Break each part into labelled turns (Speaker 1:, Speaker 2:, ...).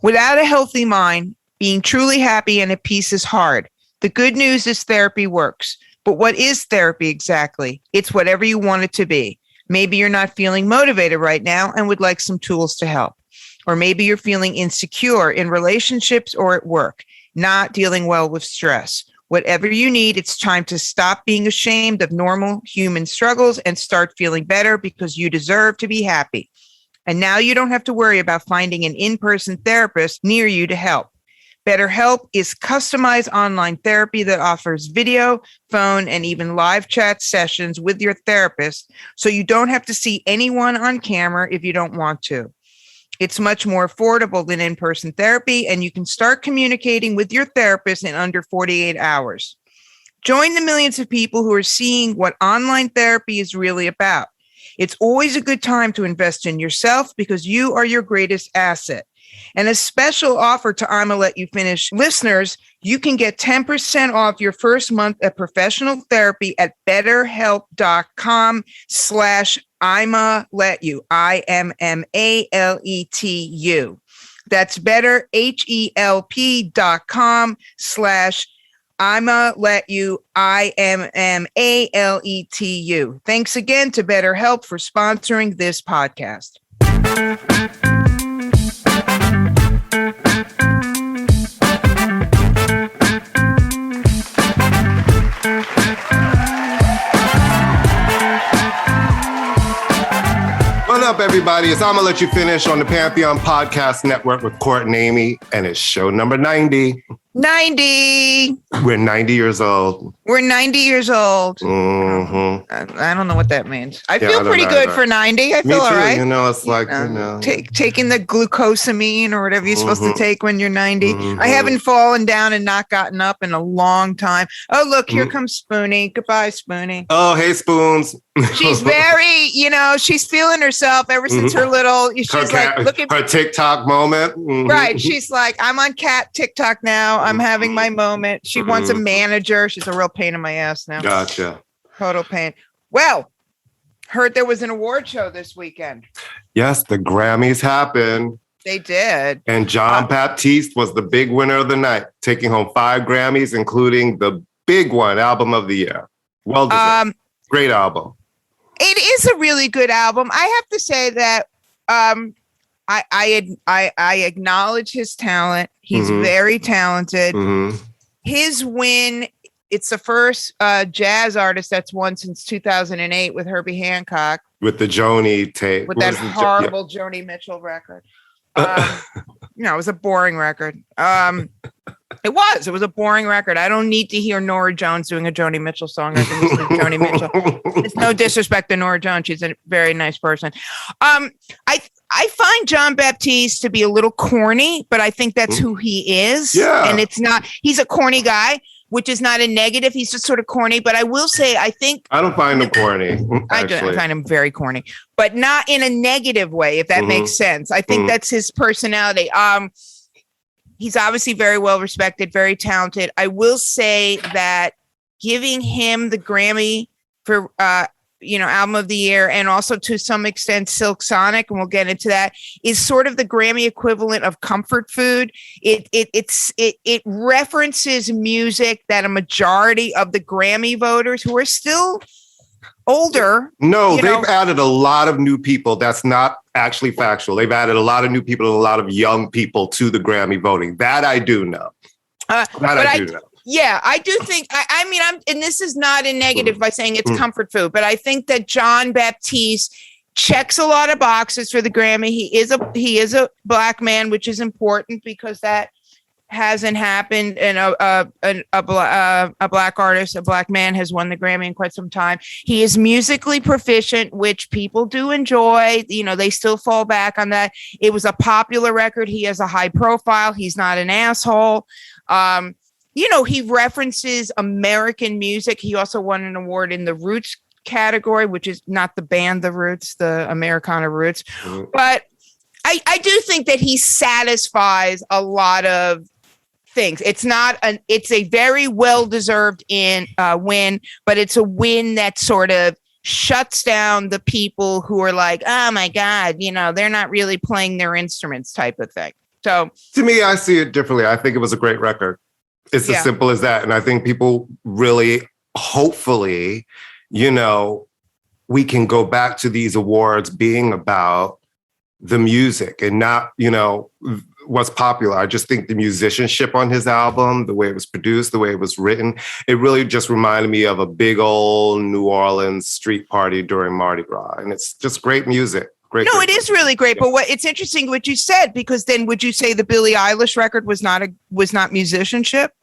Speaker 1: Without a healthy mind, being truly happy and at peace is hard. The good news is therapy works. But what is therapy exactly? It's whatever you want it to be. Maybe you're not feeling motivated right now and would like some tools to help. Or maybe you're feeling insecure in relationships or at work, not dealing well with stress. Whatever you need, it's time to stop being ashamed of normal human struggles and start feeling better because you deserve to be happy. And now you don't have to worry about finding an in-person therapist near you to help. BetterHelp is customized online therapy that offers video, phone, and even live chat sessions with your therapist, so you don't have to see anyone on camera if you don't want to. It's much more affordable than in-person therapy, and you can start communicating with your therapist in under 48 hours. Join the millions of people who are seeing what online therapy is really about. It's always a good time to invest in yourself because you are your greatest asset. And a special offer to ImmaLetYouFinish listeners, you can get 10% off your first month of professional therapy at betterhelp.com/ImmaLetYou, ImmaLetYou. That's betterhelp.com/ImmaLetYou, ImmaLetYou. Thanks again to BetterHelp for sponsoring this podcast.
Speaker 2: What up, everybody? It's ImmaLetYouFinish on the Pantheon Podcast Network with Court and Amy, and it's show number 90.
Speaker 1: 90.
Speaker 2: We're 90 years old.
Speaker 1: We're 90 years old.
Speaker 2: Mm-hmm.
Speaker 1: I don't know what that means. I feel pretty good for 90. I feel all right.
Speaker 2: You know, it's like,
Speaker 1: taking the glucosamine or whatever you're supposed to take when you're 90. I haven't fallen down and not gotten up in a long time. Oh, look, here comes Spoonie. Goodbye, Spoonie.
Speaker 2: Oh, hey, Spoons.
Speaker 1: She's very, she's feeling herself ever since her little, she's look at
Speaker 2: her TikTok moment.
Speaker 1: Right. She's like, I'm on cat TikTok now. I'm having my moment. She wants a manager. She's a real pain in my ass now.
Speaker 2: Gotcha.
Speaker 1: Total pain. Well, heard there was an award show this weekend.
Speaker 2: Yes, the Grammys happened.
Speaker 1: They did.
Speaker 2: And John Baptiste was the big winner of the night, taking home 5 Grammys, including the big one, Album of the Year. Well deserved. Great album.
Speaker 1: It is a really good album. I have to say that I acknowledge his talent. He's very talented. His win, it's the first jazz artist that's won since 2008 with Herbie Hancock.
Speaker 2: With the Joni tape.
Speaker 1: With that horrible Joni Mitchell record. It was a boring record. It was a boring record. I don't need to hear Norah Jones doing a Joni Mitchell song. I can listen to Joni Mitchell. It's no disrespect to Norah Jones. She's a very nice person. I find John Baptiste to be a little corny, but I think that's who he is.
Speaker 2: Yeah.
Speaker 1: And he's a corny guy, which is not a negative. He's just sort of corny. But I will say, I don't find him corny. I find him very corny, but not in a negative way, if that makes sense. I think that's his personality. He's obviously very well respected, very talented. I will say that giving him the Grammy for, Album of the Year, and also to some extent Silk Sonic, and we'll get into that, is sort of the Grammy equivalent of comfort food. It references music that a majority of the Grammy voters who are still older.
Speaker 2: No, they've added a lot of new people. That's not actually factual. They've added a lot of new people and a lot of young people to the Grammy voting. That I do know. I do know.
Speaker 1: Yeah, I do think, and this is not a negative by saying it's comfort food, but I think that John Baptiste checks a lot of boxes for the Grammy. He is a Black man, which is important because that hasn't happened. And a Black artist, a Black man, has won the Grammy in quite some time. He is musically proficient, which people do enjoy. They still fall back on that. It was a popular record. He has a high profile. He's not an asshole. He references American music. He also won an award in the Roots category, which is not the band The Roots, the Americana Roots. But I do think that he satisfies a lot of things. It's a very well-deserved win, but it's a win that sort of shuts down the people who are like, oh my God, they're not really playing their instruments type of thing. So
Speaker 2: to me, I see it differently. I think it was a great record. It's as simple as that. And I think people really, hopefully, we can go back to these awards being about the music and not, what's popular. I just think the musicianship on his album, the way it was produced, the way it was written, it really just reminded me of a big old New Orleans street party during Mardi Gras. And it's just great music. Great.
Speaker 1: It is really great. Yeah. But it's interesting what you said, because then would you say the Billie Eilish record was not musicianship?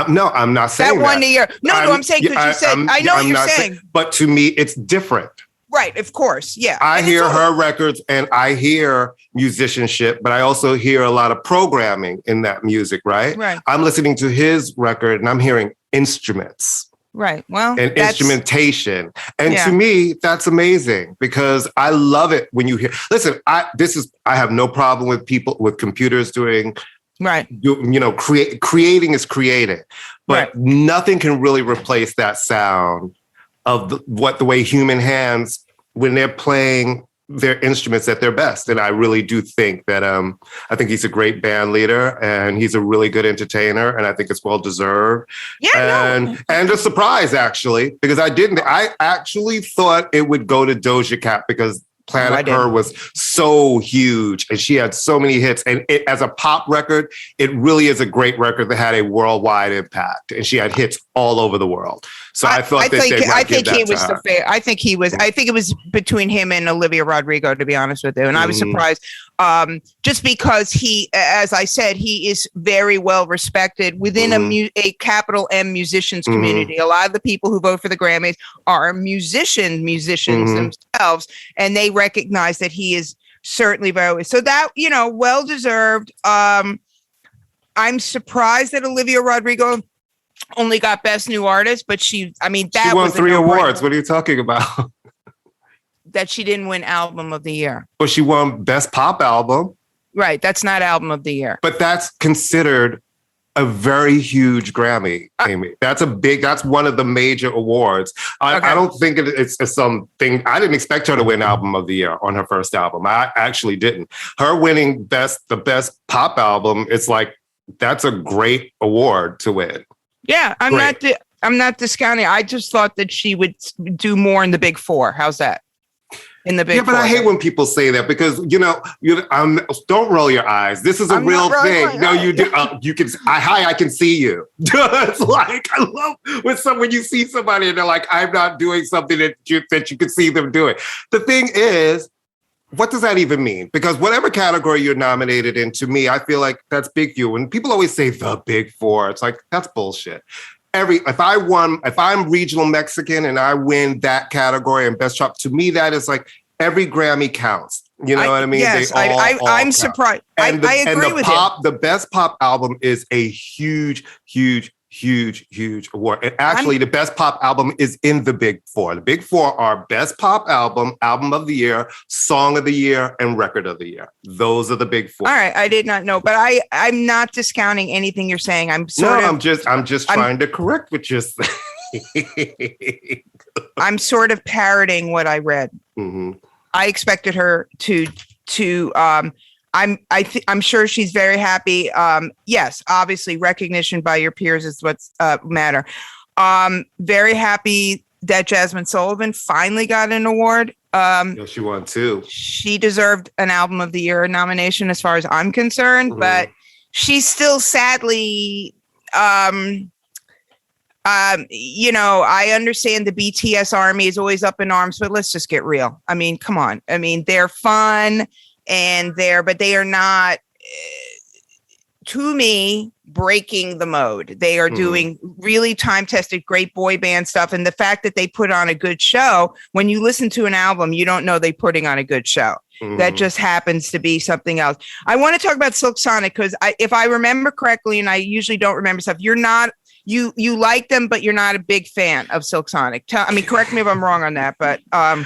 Speaker 2: No, I'm not saying that.
Speaker 1: That one year. No, I'm saying because you said, I know what you're saying.
Speaker 2: But to me, it's different.
Speaker 1: Right, of course, yeah.
Speaker 2: I hear her records and I hear musicianship, but I also hear a lot of programming in that music, right?
Speaker 1: Right.
Speaker 2: I'm listening to his record and I'm hearing instruments.
Speaker 1: Right, well.
Speaker 2: And instrumentation. And to me, that's amazing because I love it when you hear, listen, I have no problem with people, with computers doing,
Speaker 1: right.
Speaker 2: Creating is creating, but nothing can really replace that sound of the way human hands, when they're playing their instruments at their best. And I really do think that I think he's a great band leader and he's a really good entertainer. And I think it's well deserved. Yeah, and a surprise, actually, because I actually thought it would go to Doja Cat because Planet Her was so huge and she had so many hits. And it, as a pop record, it really is a great record that had a worldwide impact. And she had hits all over the world. So I thought I think it was between him and Olivia Rodrigo, to be honest with you. And I was surprised just because he, as I said, he is very well respected within a capital M musicians community. A lot of the people who vote for the Grammys are musicians themselves, and they recognize that he is certainly very, so that, well deserved. I'm surprised that Olivia Rodrigo only got Best New Artist, but she won 3 awards. What are you talking about?
Speaker 1: That she didn't win Album of the Year.
Speaker 2: Well, she won Best Pop Album.
Speaker 1: Right. That's not Album of the Year.
Speaker 2: But that's considered a very huge Grammy, Amy. That's one of the major awards. I don't think it's something. I didn't expect her to win Album of the Year on her first album. I actually didn't. Her winning the best pop album, it's like, that's a great award to win.
Speaker 1: Yeah, I'm not discounting. I just thought that she would do more in the Big Four. How's that? In the Big Four.
Speaker 2: Yeah, but I hate when people say that because don't roll your eyes. This is a real thing. No, you do. You can. I can see you. It's like I love when you see somebody and they're like, I'm not doing something that you can see them doing. The thing is, what does that even mean? Because whatever category you're nominated in, to me, I feel like that's big you. And people always say the Big Four. It's like, that's bullshit. If I'm regional Mexican and I win that category and best pop, to me, that is like every Grammy counts. You know what I mean?
Speaker 1: Yes, I'm surprised. I agree with you.
Speaker 2: The best pop album is a huge award. And actually, the best pop album is in the Big Four. The Big Four are Best Pop Album, Album of the Year, Song of the Year, and Record of the Year. Those are the Big Four.
Speaker 1: All right, I did not know, but I'm not discounting anything you're saying. I'm just trying to correct what you're saying. I'm sort of parroting what I read. Mm-hmm. I expected her to. I'm sure she's very happy. Yes, obviously recognition by your peers is what's matter. Very happy that Jasmine Sullivan finally got an award.
Speaker 2: She won too.
Speaker 1: She deserved an Album of the Year nomination as far as I'm concerned, but she's still sadly, I understand the BTS army is always up in arms, but let's just get real. I mean, come on. I mean, they're fun. But they are not, to me, breaking the mode. They are doing really time-tested, great boy band stuff. And the fact that they put on a good show, when you listen to an album, you don't know they're putting on a good show. That just happens to be something else. I want to talk about Silk Sonic because if I remember correctly, and I usually don't remember stuff, you're not, you like them, but you're not a big fan of Silk Sonic. Correct me if I'm wrong on that, but
Speaker 2: I'm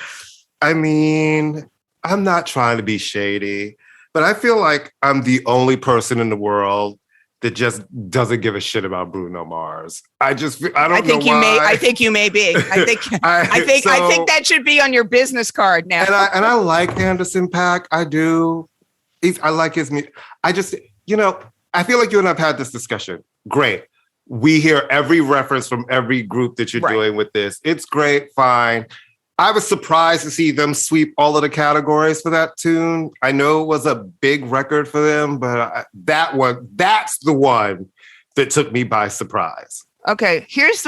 Speaker 2: not trying to be shady, but I feel like I'm the only person in the world that just doesn't give a shit about Bruno Mars. I think you may be. I think that should be on your business card now. And I like Anderson .Paak. I do. I like his music. I just, I feel like you and I've had this discussion. Great. We hear every reference from every group that you're doing with this. It's great, fine. I was surprised to see them sweep all of the categories for that tune. I know it was a big record for them, but that's the one that took me by surprise.
Speaker 1: Okay, here's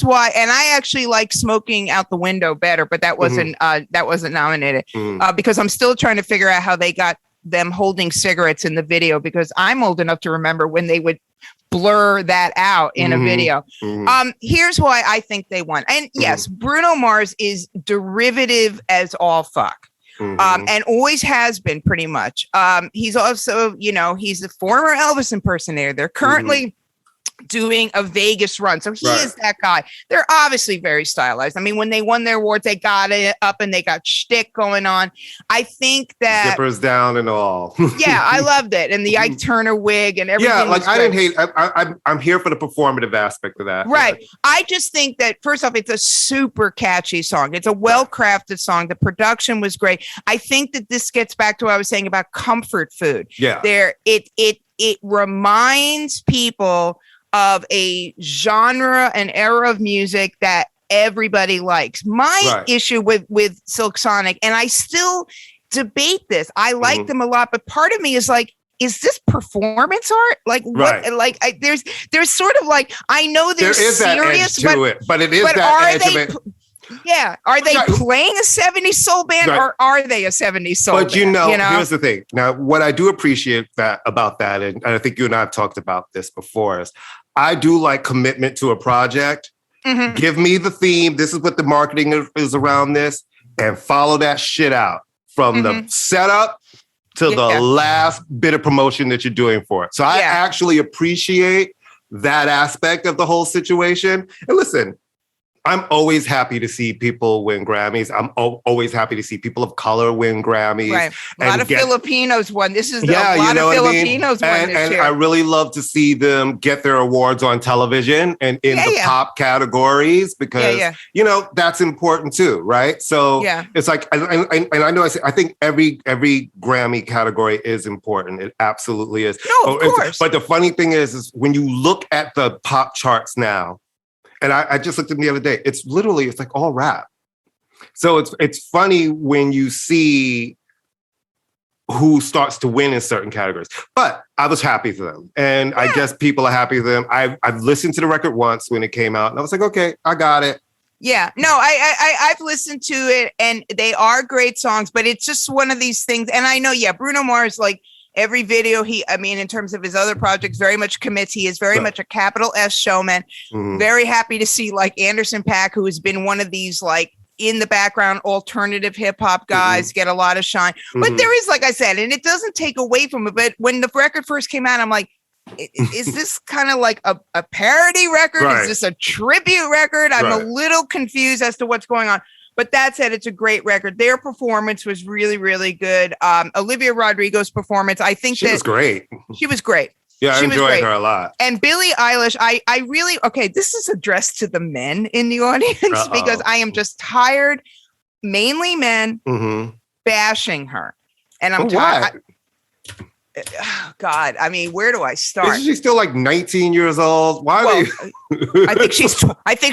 Speaker 1: why, and I actually like Smoking Out the Window better, but that wasn't nominated because I'm still trying to figure out how they got them holding cigarettes in the video, because I'm old enough to remember when they would blur that out in a video. Here's why I think they won. And yes, Bruno Mars is derivative as all fuck. And always has been pretty much. He's also, he's a former Elvis impersonator. They're currently doing a Vegas run. So he is that guy. They're obviously very stylized. I mean, when they won their awards, they got it up and they got shtick going on. I think that
Speaker 2: zippers down and all.
Speaker 1: Yeah, I loved it. And the Ike Turner wig and everything.
Speaker 2: Yeah, like I didn't hate. I'm here for the performative aspect of that.
Speaker 1: Right. Yeah. I just think that first off, it's a super catchy song. It's a well-crafted song. The production was great. I think that this gets back to what I was saying about comfort food. Yeah. It reminds people of a genre and era of music that everybody likes. My issue with Silk Sonic, and I still debate this, I like them a lot, but part of me is like, is this performance art? Like what? Like there's sort of like, I know they're serious,
Speaker 2: that edge to it, but it is
Speaker 1: but
Speaker 2: that edge of it.
Speaker 1: Yeah. Are they playing a 70s soul band or are they a 70s soul band?
Speaker 2: But here's the thing. Now, what I do appreciate about that, and I think you and I have talked about this before, is I do like commitment to a project. Give me the theme. This is what the marketing is around this, and follow that shit out from the setup to the last bit of promotion that you're doing for it. So I actually appreciate that aspect of the whole situation. And listen, I'm always happy to see people win Grammys. I'm always happy to see people of color win Grammys.
Speaker 1: Right. A lot of Filipinos won. This is a lot of Filipinos won this year.
Speaker 2: And I really love to see them get their awards on television and in the pop categories because, that's important too, right? So it's like, and I know I think every Grammy category is important. It absolutely is.
Speaker 1: No, of course.
Speaker 2: But the funny thing is when you look at the pop charts now, and I just looked at them the other day. It's like all rap. So it's funny when you see who starts to win in certain categories. But I was happy for them. And I guess people are happy for them. I've listened to the record once when it came out. And I was like, okay, I got it.
Speaker 1: Yeah, no, I've listened to it and they are great songs. But it's just one of these things. And I know, Bruno Mars, like, every video in terms of his other projects, very much commits. He is very much a capital S showman. Very happy to see like Anderson .Paak, who has been one of these like in the background alternative hip hop guys, get a lot of shine. But there is, like I said, and it doesn't take away from it. But when the record first came out, I'm like, is this kind of like a parody record? Is this a tribute record? I'm a little confused as to what's going on. But that said, it's a great record. Their performance was really, really good. Olivia Rodrigo's performance, I think
Speaker 2: she was great.
Speaker 1: She was great.
Speaker 2: Yeah, I enjoyed her a lot.
Speaker 1: And Billie Eilish, I really, this is addressed to the men in the audience because I am just tired, mainly men, bashing her. And I'm tired. Oh, God, I mean, where do I start?
Speaker 2: Isn't she still like 19 years old? Why are they?
Speaker 1: I think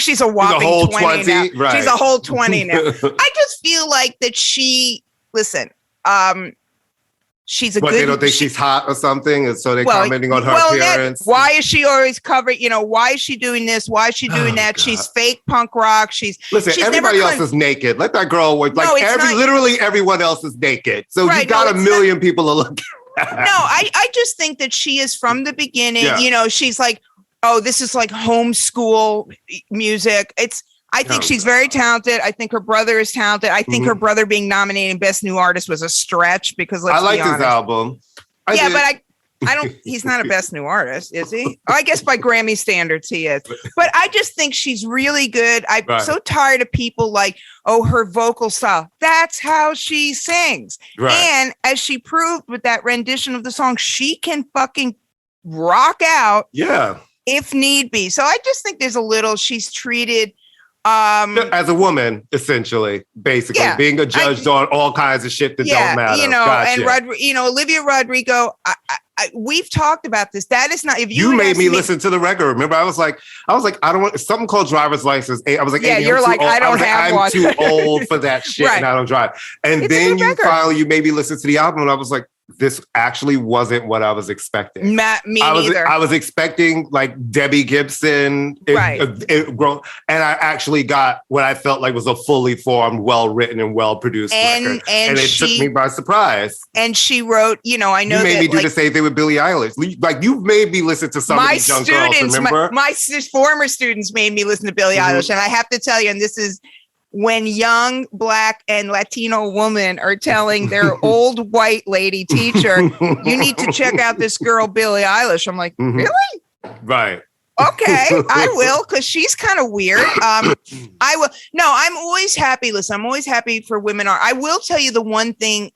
Speaker 1: she's a whopping 20 now. Right. She's a whole 20 now. I just feel like that she's a good.
Speaker 2: They don't think she's hot or something, and so they're commenting on her appearance.
Speaker 1: Why is she always covered? Why is she doing this? Why is she doing that? God. She's fake punk rock.
Speaker 2: Listen. Everybody else is naked. Let that girl work. Literally everyone else is naked. So you got a million people to look at.
Speaker 1: No, I just think that she is from the beginning. Yeah. She's like, oh, this is like homeschool music. I think she's very talented. I think her brother is talented. I think her brother being nominated Best New Artist was a stretch because I liked his album. But I don't. He's not a Best New Artist, is he? I guess by Grammy standards he is. But I just think she's really good. I'm so tired of people like, oh, her vocal style. That's how she sings. Right. And as she proved with that rendition of the song, she can fucking rock out.
Speaker 2: Yeah.
Speaker 1: If need be. So I just think there's she's treated
Speaker 2: As a woman, essentially, basically, being judged on all kinds of shit that don't matter.
Speaker 1: And Olivia Rodrigo, we've talked about this. That is not, if
Speaker 2: you made me listen to the record. Remember, I was like, I don't want something called driver's license. I was like,
Speaker 1: yeah, you're like, I don't have one.
Speaker 2: I'm too old for that shit, and I don't drive. And then you made me listen to the album, and I was like, this actually wasn't what I was expecting.
Speaker 1: Me neither.
Speaker 2: I was expecting like Debbie Gibson, and I actually got what I felt like was a fully formed, well-written, and well-produced record. And it took me by surprise.
Speaker 1: And she wrote, I know
Speaker 2: you made me do the same thing with Billie Eilish. Like, you've made me listen to some of these young girls, remember?
Speaker 1: My former students made me listen to Billie Eilish. And I have to tell you, and this is when young Black and Latino women are telling their old white lady teacher, you need to check out this girl, Billie Eilish. I'm like, really?
Speaker 2: Right.
Speaker 1: Okay, I will, because she's kind of weird. I will. No, I'm always happy. Listen, I'm always happy for women. I will tell you the one thing,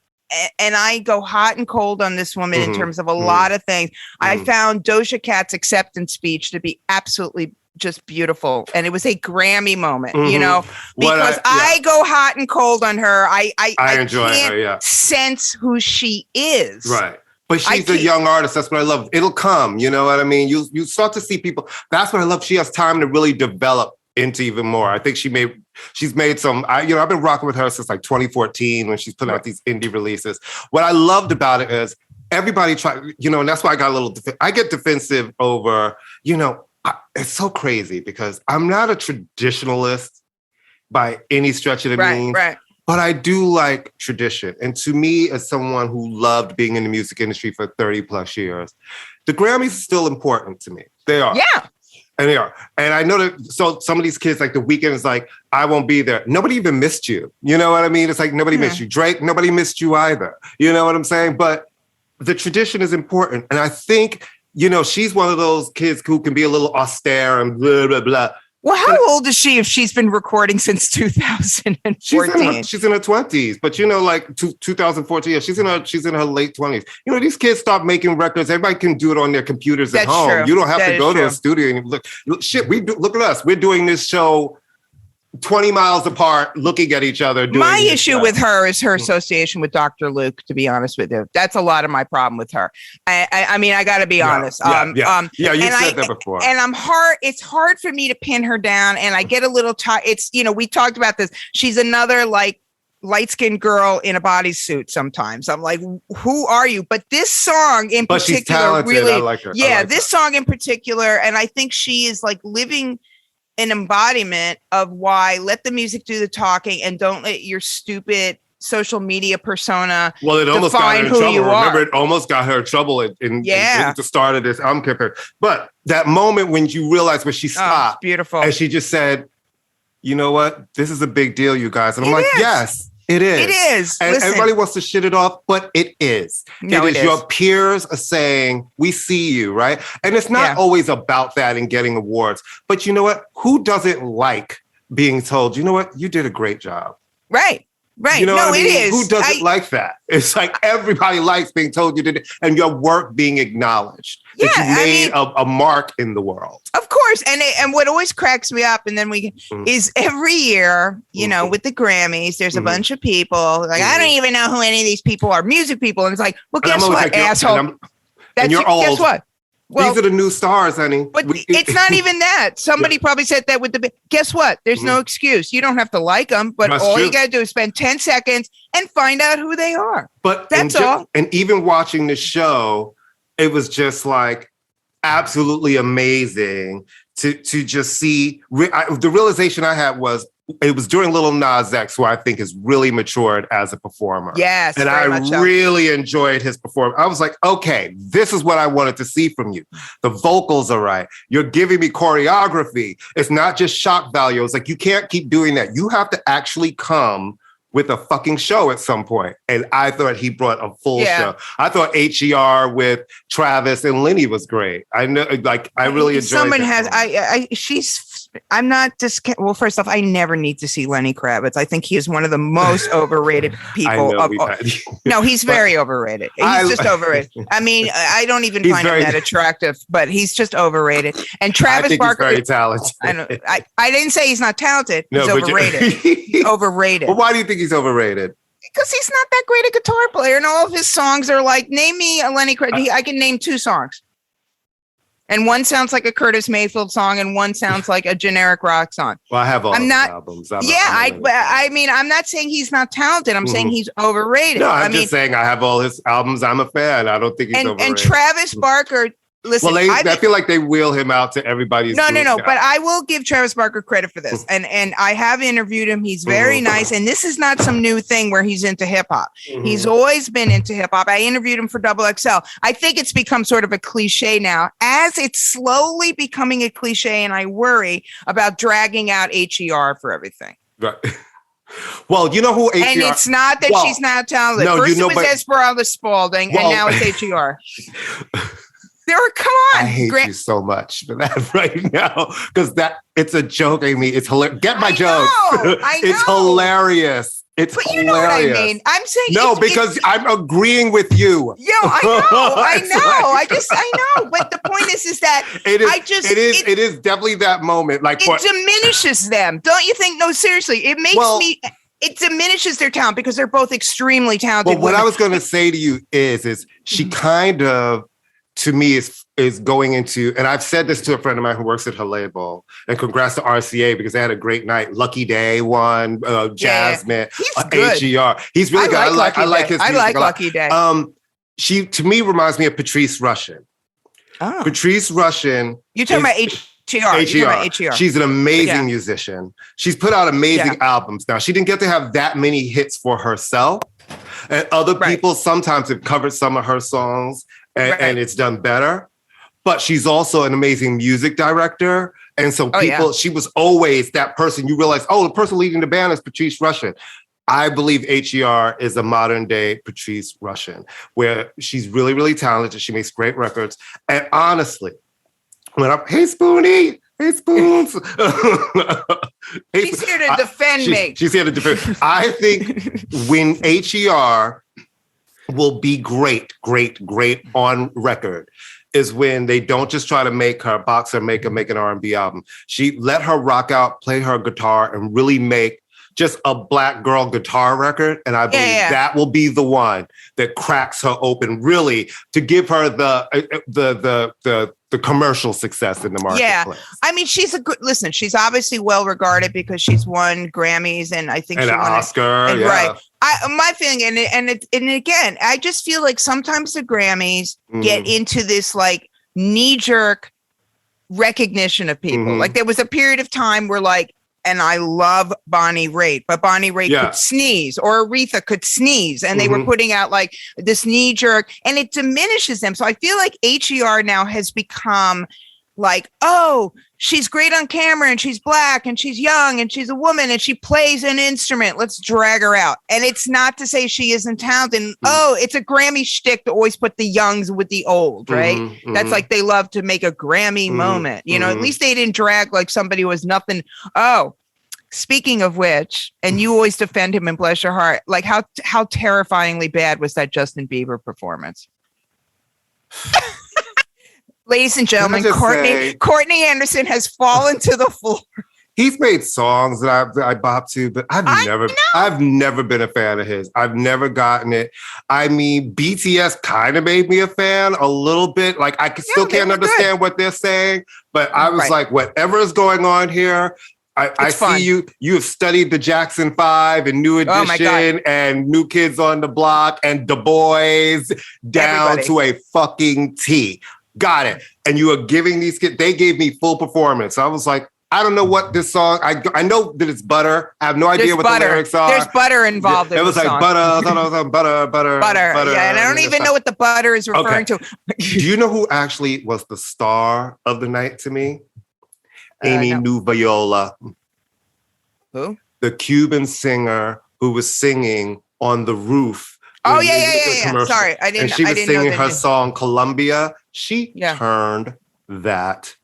Speaker 1: and I go hot and cold on this woman in terms of a lot of things. I found Doja Cat's acceptance speech to be absolutely just beautiful, and it was a Grammy moment, because I go hot and cold on her. I enjoy her. Yeah, sense who she is.
Speaker 2: Right, but she's a young artist. That's what I love. It'll come. You know what I mean? You start to see people. That's what I love. She has time to really develop into even more. I think she's made some. I've been rocking with her since like 2014 when she's putting out these indie releases. What I loved about it is everybody tried. And that's why I got a little. I get defensive over. It's so crazy because I'm not a traditionalist by any stretch of the means, but I do like tradition. And to me, as someone who loved being in the music industry for 30 plus years, the Grammys are still important to me. They are.
Speaker 1: Yeah.
Speaker 2: And they are. And I know that so some of these kids, like The Weeknd is like, I won't be there. Nobody even missed you. You know what I mean? It's like nobody missed you. Drake, nobody missed you either. You know what I'm saying? But the tradition is important. And I think she's one of those kids who can be a little austere and blah, blah, blah.
Speaker 1: Well, how old is she if she's been recording since 2014?
Speaker 2: She's in her 20s, but 2014, yeah, she's in her late 20s. These kids stop making records. Everybody can do it on their computers at home. True. You don't have to go to a studio and look. Shit, look at us. We're doing this show 20 miles apart, looking at each other.
Speaker 1: My issue with her is her association with Dr. Luke, to be honest with you. That's a lot of my problem with her. I mean, I got to be honest.
Speaker 2: You said that before.
Speaker 1: And it's hard for me to pin her down, and I get a little tired. It's, we talked about this. She's another like light-skinned girl in a bodysuit sometimes. I'm like, who are you? But this song in particular,
Speaker 2: she's talented. Really, I like her.
Speaker 1: Yeah, this song in particular, and I think she is like living an embodiment of why let the music do the talking and don't let your stupid social media persona define who you are.
Speaker 2: Remember, it almost got her in trouble in the start of this album campaign. But that moment when you realize when she stopped,
Speaker 1: beautiful,
Speaker 2: and she just said, "You know what? This is a big deal, you guys." And I'm like, yes. It is.
Speaker 1: It is.
Speaker 2: And everybody wants to shit it off, but it is.
Speaker 1: No, it is.
Speaker 2: Your peers are saying, we see you, right? And it's not always about that and getting awards. But you know what? Who doesn't like being told, you know what? You did a great job.
Speaker 1: Right. Right.
Speaker 2: You know what I mean?
Speaker 1: It is.
Speaker 2: Who doesn't like that? It's like everybody likes being told you did it and your work being acknowledged. That you made a mark in the world.
Speaker 1: Of course. And what always cracks me up, and then is every year, with the Grammys, there's a bunch of people like, I don't even know who any of these people are, music people. And it's like, well, guess what, like, asshole?
Speaker 2: And you're old.
Speaker 1: Guess what? Well,
Speaker 2: these are the new stars, honey.
Speaker 1: But it's not even that. Somebody probably said that with guess what? There's no excuse. You don't have to like them, but all you got to do is spend 10 seconds and find out who they are.
Speaker 2: But
Speaker 1: that's all.
Speaker 2: And even watching the show, it was just like absolutely amazing to just see. The realization I had was, it was during Lil Nas X, who I think has really matured as a performer.
Speaker 1: Yes.
Speaker 2: And I really enjoyed his performance. I was like, okay, this is what I wanted to see from you. The vocals are right. You're giving me choreography. It's not just shock value. It's like, you can't keep doing that. You have to actually come with a fucking show at some point. And I thought he brought a full show. I thought HER with Travis and Lenny was great. I know, like, I really enjoyed
Speaker 1: Someone has, she's I'm not just, well, first off, I never need to see Lenny Kravitz. I think he is one of the most overrated people. No, he's very overrated. He's just overrated. I mean, I don't even find him that attractive, but he's just overrated. And Travis Barker.
Speaker 2: He's very talented.
Speaker 1: I didn't say he's not talented. He's overrated. He's overrated.
Speaker 2: Well, why do you think he's overrated?
Speaker 1: Because he's not that great a guitar player. And all of his songs are like, name me a Lenny Kravitz. I can name 2 songs. And one sounds like a Curtis Mayfield song, and one sounds like a generic rock song.
Speaker 2: Well, I have all the albums.
Speaker 1: I mean, I'm not saying he's not talented. I'm saying he's overrated.
Speaker 2: No, I'm just saying I have all his albums. I'm a fan. I don't think he's overrated.
Speaker 1: And Travis Barker. Listen,
Speaker 2: well, I feel like they wheel him out to everybody's.
Speaker 1: No. But I will give Travis Barker credit for this, and I have interviewed him. He's very nice, and this is not some new thing where he's into hip hop. He's always been into hip hop. I interviewed him for Double XL. I think it's become sort of a cliche now, as it's slowly becoming a cliche, and I worry about dragging out HER for everything.
Speaker 2: Right. Well, you know who HER.
Speaker 1: And it's not that she's not talented. First it was Esmeralda Spalding, and now it's HER. Come on.
Speaker 2: I hate you so much for that right now, because it's a joke, Amy. It's hilarious. Get my joke.
Speaker 1: I know.
Speaker 2: It's hilarious. It's hilarious. You know what I mean?
Speaker 1: I'm saying
Speaker 2: because I'm agreeing with you.
Speaker 1: Yo, I know. But the point is that
Speaker 2: it is definitely that moment. Like
Speaker 1: it diminishes them, don't you think? No, seriously, it makes me. It diminishes their talent because they're both extremely talented.
Speaker 2: Well, what I was going to say to you is she kind of. To me, is going into, and I've said this to a friend of mine who works at her label, and congrats to RCA because they had a great night. Lucky Day won, Jasmine,
Speaker 1: he's good.
Speaker 2: HER. He's really good. I like his music.
Speaker 1: I like Lucky Day.
Speaker 2: She, to me, reminds me of Patrice Rushen.
Speaker 1: Oh.
Speaker 2: Patrice Rushen.
Speaker 1: You're talking about HER.
Speaker 2: She's an amazing musician. She's put out amazing albums. Now, she didn't get to have that many hits for herself. And other people sometimes have covered some of her songs. And it's done better, but she's also an amazing music director. And so she was always that person. You realize, the person leading the band is Patrice Rushen. I believe HER is a modern day Patrice Rushen, where she's really, really talented. She makes great records. And honestly, hey Spoonie, hey Spoons.
Speaker 1: She's here to defend me.
Speaker 2: She's here to defend. I think when HER will be great on record is when they don't just try to make her make an R&B album. She let her rock out, play her guitar, and really make just a black girl guitar record. And I believe that will be the one that cracks her open, really, to give her the commercial success in the marketplace. Yeah,
Speaker 1: I mean, she's obviously well regarded because she's won Grammys, and I think she won
Speaker 2: an Oscar.
Speaker 1: Right. My feeling, and again, I just feel like sometimes the Grammys get into this like knee-jerk recognition of people. Like there was a period of time where and I love Bonnie Raitt, but Bonnie Raitt could sneeze, or Aretha could sneeze, and they were putting out like this knee jerk, and it diminishes them. So I feel like HER now has become like, she's great on camera, and she's black, and she's young, and she's a woman, and she plays an instrument. Let's drag her out. And it's not to say she isn't talented. It's a Grammy shtick to always put the youngs with the old, right? That's like they love to make a Grammy moment. You know, at least they didn't drag like somebody who was nothing. Speaking of which, and you always defend him and bless your heart, like how terrifyingly bad was that Justin Bieber performance? Ladies and gentlemen, Courtney Anderson has fallen to the floor.
Speaker 2: He's made songs that I bop to, but I've never been a fan of his. I've never gotten it. I mean, BTS kind of made me a fan a little bit. Like I still can't understand what they're saying, but I was like, whatever is going on here, I see you have studied the Jackson 5 and New Edition and New Kids on the Block and The Boys down to a fucking T. Got it. And you are giving these kids, they gave me full performance. I was like, I don't know what this song, I know that it's butter. I have no idea what the lyrics are.
Speaker 1: There's butter involved in the song. It was like butter, I thought it was butter.
Speaker 2: Butter.
Speaker 1: Yeah, and I don't even know what the butter is referring to.
Speaker 2: Do you know who actually was the star of the night to me? Amy Nuvoyola.
Speaker 1: Who?
Speaker 2: The Cuban singer who was singing on the roof.
Speaker 1: Oh, yeah. Sorry, I didn't know.
Speaker 2: And she was singing her song, Columbia. She turned that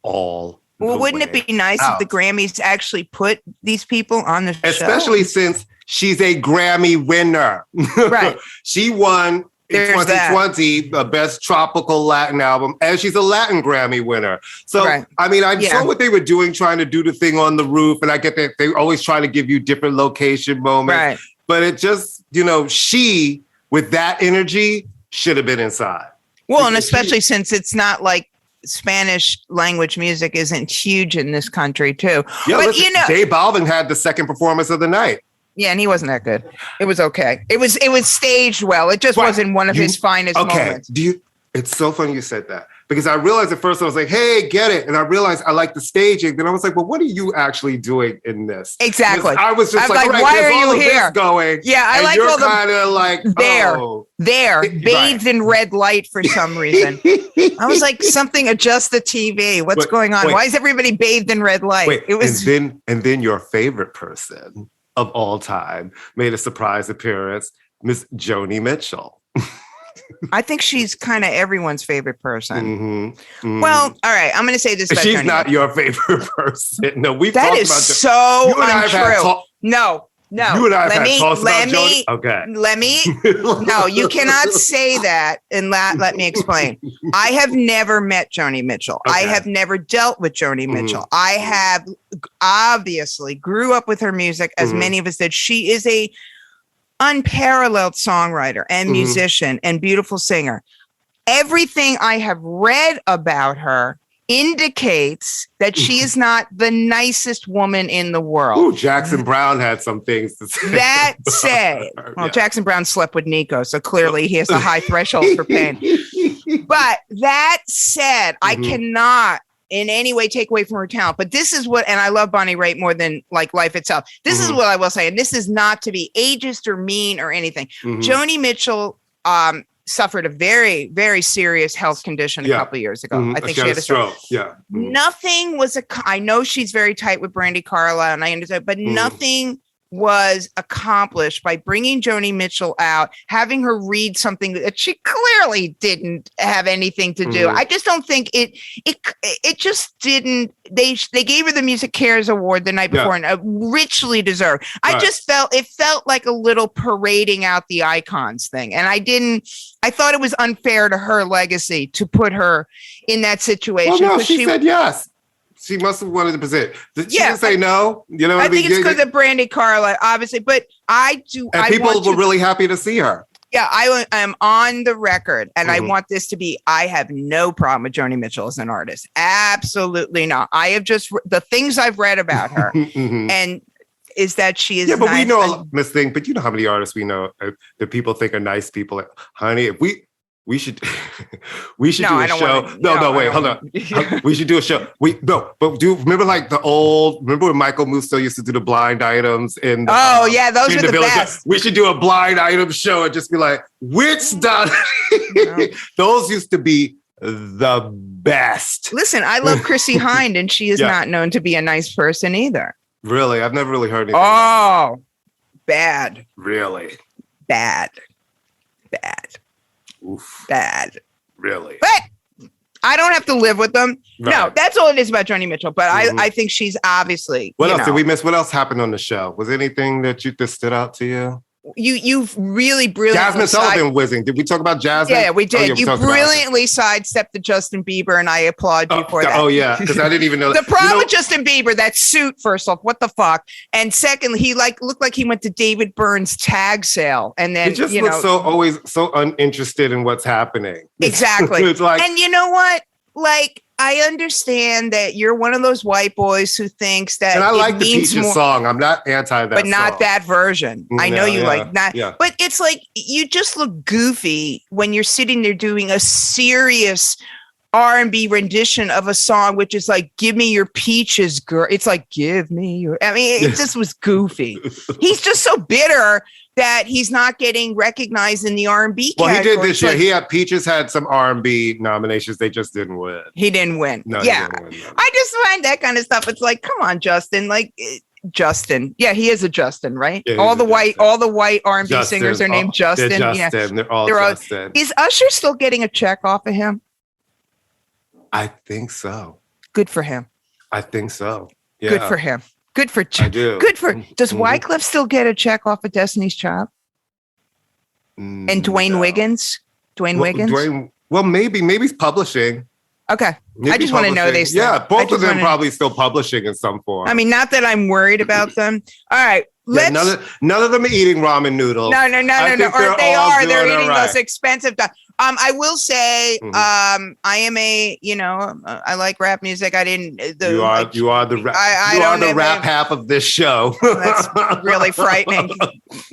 Speaker 2: all
Speaker 1: Well, wouldn't it be nice if the Grammys actually put these people on the show?
Speaker 2: Especially since she's a Grammy winner.
Speaker 1: Right.
Speaker 2: She won in 2020 the Best Tropical Latin Album, and she's a Latin Grammy winner. So, I mean, I saw what they were doing, trying to do the thing on the roof, and I get that they're always trying to give you different location moments.
Speaker 1: Right.
Speaker 2: But it just, she, with that energy, should have been inside.
Speaker 1: Well, and especially since it's not like Spanish language music isn't huge in this country too.
Speaker 2: Yeah, but J Balvin had the second performance of the night.
Speaker 1: Yeah, and he wasn't that good. It was okay. It was staged well. It just wasn't one of his finest moments.
Speaker 2: It's so funny you said that, because I realized at first I was like, hey, get it. And I realized I like the staging. Then I was like, well, what are you actually doing in this?
Speaker 1: Exactly.
Speaker 2: I was just like,
Speaker 1: why are you here?
Speaker 2: Going.
Speaker 1: Yeah, I like all the
Speaker 2: kind of like
Speaker 1: bathed in red light for some reason. I was like, something adjust the TV. What's going on? Why is everybody bathed in red light?
Speaker 2: And then your favorite person of all time made a surprise appearance, Miss Joni Mitchell.
Speaker 1: I think she's kind of everyone's favorite person. Well, all right. I'm going to say this about
Speaker 2: She's
Speaker 1: Joni
Speaker 2: not
Speaker 1: Mitchell.
Speaker 2: your favorite person. No, we've
Speaker 1: that
Speaker 2: talked
Speaker 1: is
Speaker 2: about
Speaker 1: so untrue. No.
Speaker 2: You and I have had talks about Joni. Okay.
Speaker 1: No, you cannot say that and let me explain. I have never met Joni Mitchell. Okay. I have never dealt with Joni Mitchell. I have obviously grew up with her music, as many of us did. She is a unparalleled songwriter and musician and beautiful singer. Everything I have read about her indicates that she is not the nicest woman in the world.
Speaker 2: Ooh, Jackson Browne had some things to say.
Speaker 1: That said, Jackson Browne slept with Nico, so clearly he has a high threshold for pain. But that said, I cannot in any way take away from her talent. But this is what, and I love Bonnie Raitt more than like life itself. This is what I will say, and this is not to be ageist or mean or anything. Joni Mitchell suffered a very, very serious health condition a couple of years ago. I think she had a stroke. Nothing was I know she's very tight with Brandi Carlile, and I understand, but nothing was accomplished by bringing Joni Mitchell out, having her read something that she clearly didn't have anything to do. I just don't think it just didn't. They gave her the Music Cares Award the night before, and richly deserved. I just felt like a little parading out the icons thing, and I thought it was unfair to her legacy to put her in that situation.
Speaker 2: Well, no, she said yes. She must have wanted to present. She didn't say no. You know what I mean?
Speaker 1: I think it's because of Brandi Carlile, obviously. But I do.
Speaker 2: And people were really happy to see her.
Speaker 1: Yeah, I am on the record, and I want this to be, I have no problem with Joni Mitchell as an artist. Absolutely not. I have just, the things I've read about her, and is that she is
Speaker 2: but we know Miss Thing, but you know how many artists we know that people think are nice people. Like, honey, if we should do a show. Wait, hold on. We should do a show. Remember when Michael Musto used to do the blind items in
Speaker 1: those are the best.
Speaker 2: We should do a blind item show and just be like, which Donna? Those used to be the best.
Speaker 1: Listen, I love Chrissy Hynde, and she is not known to be a nice person either.
Speaker 2: Really? I've never really heard anything.
Speaker 1: Oh, bad.
Speaker 2: Really?
Speaker 1: Bad.
Speaker 2: Oof.
Speaker 1: Bad.
Speaker 2: Really?
Speaker 1: But I don't have to live with them. Right. No, that's all it is about Joni Mitchell. But I think she's obviously.
Speaker 2: What else did we miss? What else happened on the show? Was anything that stood out to you?
Speaker 1: You've really brilliantly.
Speaker 2: Jasmine Sullivan whizzing. Did we talk about Jasmine?
Speaker 1: Yeah, we did. You brilliantly sidestepped the Justin Bieber, and I applaud you for that.
Speaker 2: Oh yeah, because I didn't even know.
Speaker 1: The problem with Justin Bieber, that suit. First off, what the fuck? And second, he looked like he went to David Byrne's tag sale, and then
Speaker 2: he just looks always so uninterested in what's happening.
Speaker 1: Exactly.
Speaker 2: It's like,
Speaker 1: and you know what? Like, I understand that you're one of those white boys who thinks that.
Speaker 2: And I like the Peaches song. I'm not anti that,
Speaker 1: but not that version. I know you like that. Yeah. But it's like you just look goofy when you're sitting there doing a serious R&B rendition of a song, which is like, "Give me your peaches, girl." It's like, "Give me your." I mean, it just was goofy. He's just so bitter that he's not getting recognized in the R&B category.
Speaker 2: Well, he did this year. Peaches had some R&B nominations. They just didn't win.
Speaker 1: He didn't win.
Speaker 2: No,
Speaker 1: yeah.
Speaker 2: He didn't win, no.
Speaker 1: I just find that kind of stuff. It's like, come on, Justin. Like, Justin. Yeah, he is a Justin, right?
Speaker 2: Yeah,
Speaker 1: all the white R&B singers are named Justin.
Speaker 2: They're Justin. Yeah. They're all Justin.
Speaker 1: Is Usher still getting a check off of him?
Speaker 2: I think so.
Speaker 1: Good for him.
Speaker 2: I think so. Yeah.
Speaker 1: Good for him. Good for.
Speaker 2: I do.
Speaker 1: Good for. Does Wyclef still get a check off of Destiny's Child? And Dwayne Wiggins? Dwayne Wiggins?
Speaker 2: Well, maybe he's publishing.
Speaker 1: Okay.
Speaker 2: Maybe
Speaker 1: I just want to know they still.
Speaker 2: Yeah, both of them probably still publishing in some form.
Speaker 1: I mean, not that I'm worried about them. All right.
Speaker 2: None of them are eating ramen noodles.
Speaker 1: No. Or they are. They're eating those expensive. I will say, I am I like rap music. I didn't.
Speaker 2: You are the rap half of this show.
Speaker 1: That's really frightening.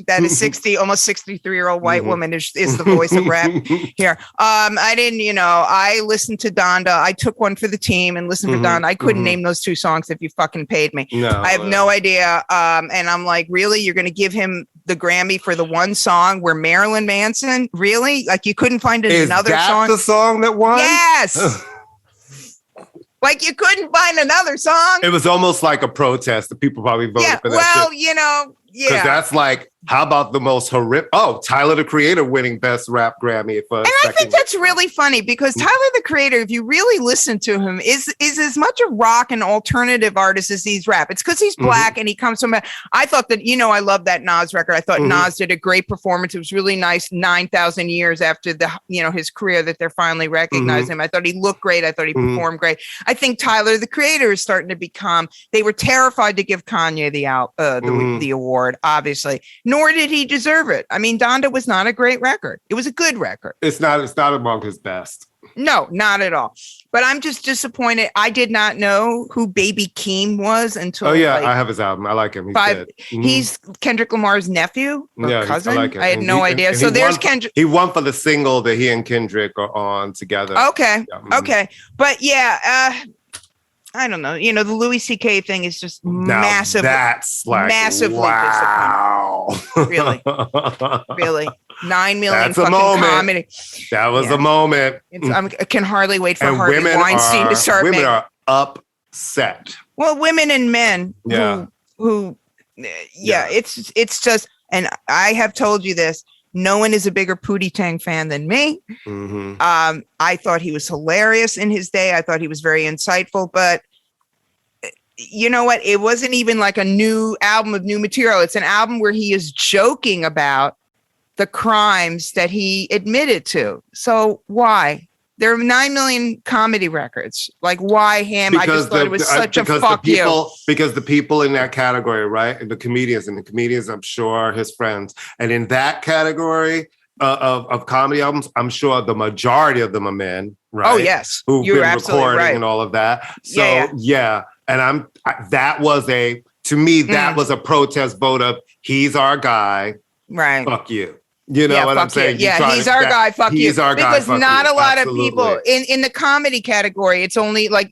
Speaker 1: That is almost 63-year-old white woman is the voice of rap here. I didn't. I listened to Donda. I took one for the team and listened for Donda. I couldn't name those two songs if you fucking paid me.
Speaker 2: No,
Speaker 1: I have no idea. And I'm like, really? You're going to give him the Grammy for the one song where Marilyn Manson? Really? Like you couldn't find another song?
Speaker 2: Is that the song that won?
Speaker 1: Yes. Like you couldn't find another song?
Speaker 2: It was almost like a protest. The people probably voted for that shit. Because that's like, how about the most horrific? Oh, Tyler, the Creator winning Best Rap Grammy for.
Speaker 1: And I think that's really funny because Tyler, the Creator, if you really listen to him, is as much a rock and alternative artist as he's rap. It's because he's black and he comes from. I thought that I love that Nas record. I thought Nas did a great performance. It was really nice. 9,000 years after his career that they're finally recognizing him. I thought he looked great. I thought he performed great. I think Tyler, the Creator, is starting to become. They were terrified to give Kanye the award. Obviously, nor did he deserve it. I mean, Donda was not a great record. It was a good record.
Speaker 2: It's not among his best.
Speaker 1: No, not at all. But I'm just disappointed. I did not know who Baby Keem was until.
Speaker 2: Oh yeah, I have his album. I like him. He's good.
Speaker 1: He's Kendrick Lamar's nephew or cousin.
Speaker 2: I like it.
Speaker 1: I had no idea. So there's Kendrick.
Speaker 2: He won for the single that he and Kendrick are on together.
Speaker 1: Okay, okay, but yeah. I don't know. The Louis C.K. thing is just massive.
Speaker 2: That's like
Speaker 1: massively disappointing. Really. 9 million
Speaker 2: That's
Speaker 1: fucking
Speaker 2: a moment.
Speaker 1: comedy.
Speaker 2: That was a moment.
Speaker 1: I can hardly wait for Harvey Weinstein to start.
Speaker 2: Women are upset.
Speaker 1: Well, women and men who it's just, and I have told you this. No one is a bigger Pootie Tang fan than me. I thought he was hilarious in his day. I thought he was very insightful, but you know what? It wasn't even like a new album of new material. It's an album where he is joking about the crimes that he admitted to. So why? There are 9 million comedy records. Like, why him? I just thought it was such a fuck you.
Speaker 2: Because the people in that category, right? And the comedians, I'm sure, are his friends. And in that category of comedy albums, I'm sure the majority of them are men, right?
Speaker 1: Oh, yes.
Speaker 2: Who've
Speaker 1: You're
Speaker 2: been recording and all of that. So, yeah. And that was a protest vote of, he's our guy.
Speaker 1: Right.
Speaker 2: Fuck you. You know what I'm saying?
Speaker 1: Yeah, he's our guy. Fuck you.
Speaker 2: He's our guy.
Speaker 1: Because not a lot of people in the comedy category. It's only like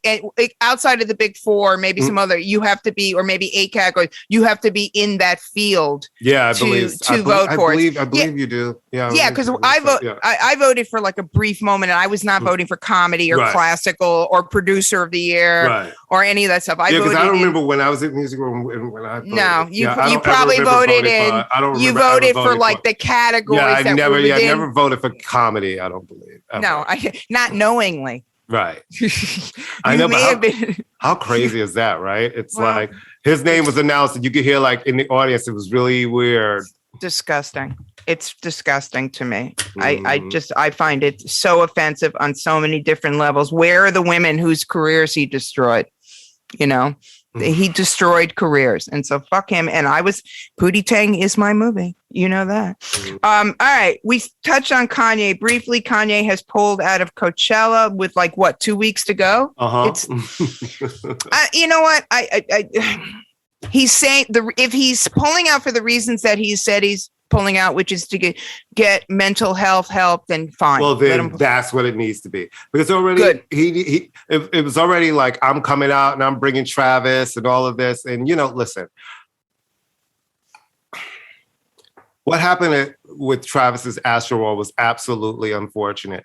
Speaker 1: outside of the big four, maybe some other. You have to be, or maybe 8 categories. You have to be in that field.
Speaker 2: Yeah, I believe
Speaker 1: vote for it.
Speaker 2: I believe you do. Yeah,
Speaker 1: because I voted for like a brief moment, and I was not voting for comedy or classical or producer of the year or any of that stuff.
Speaker 2: Because I don't remember when I was in music room when I voted.
Speaker 1: No, you probably voted in. You voted for like the category.
Speaker 2: Yeah, I never voted for comedy. I don't believe. Ever.
Speaker 1: No, not knowingly.
Speaker 2: Right. I know, but how crazy is that? Right? It's like his name was announced, and you could hear like in the audience. It was really weird.
Speaker 1: Disgusting. It's disgusting to me. I find it so offensive on so many different levels. Where are the women whose careers he destroyed? He destroyed careers. And so fuck him. And Pootie Tang is my movie. You know that. All right. We touched on Kanye briefly. Kanye has pulled out of Coachella with 2 weeks to go. You know what? He's saying if he's pulling out for the reasons that he said he's pulling out, which is to get mental health help, then fine.
Speaker 2: Well, then that's what it needs to be. Because already it was already like, I'm coming out and I'm bringing Travis and all of this. And, listen, what happened with Travis's Astroworld was absolutely unfortunate.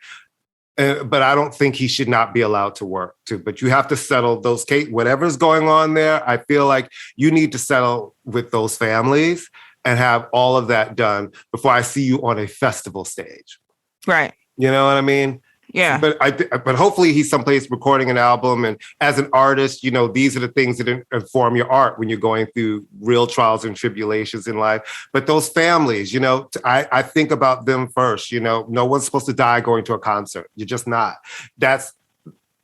Speaker 2: But I don't think he should not be allowed to work too. But you have to settle those cases. Whatever's going on there, I feel like you need to settle with those families and have all of that done before I see you on a festival stage.
Speaker 1: Right.
Speaker 2: You know what I mean?
Speaker 1: Yeah.
Speaker 2: But hopefully he's someplace recording an album. And as an artist, these are the things that inform your art when you're going through real trials and tribulations in life. But those families, I think about them first. No one's supposed to die going to a concert. You're just not.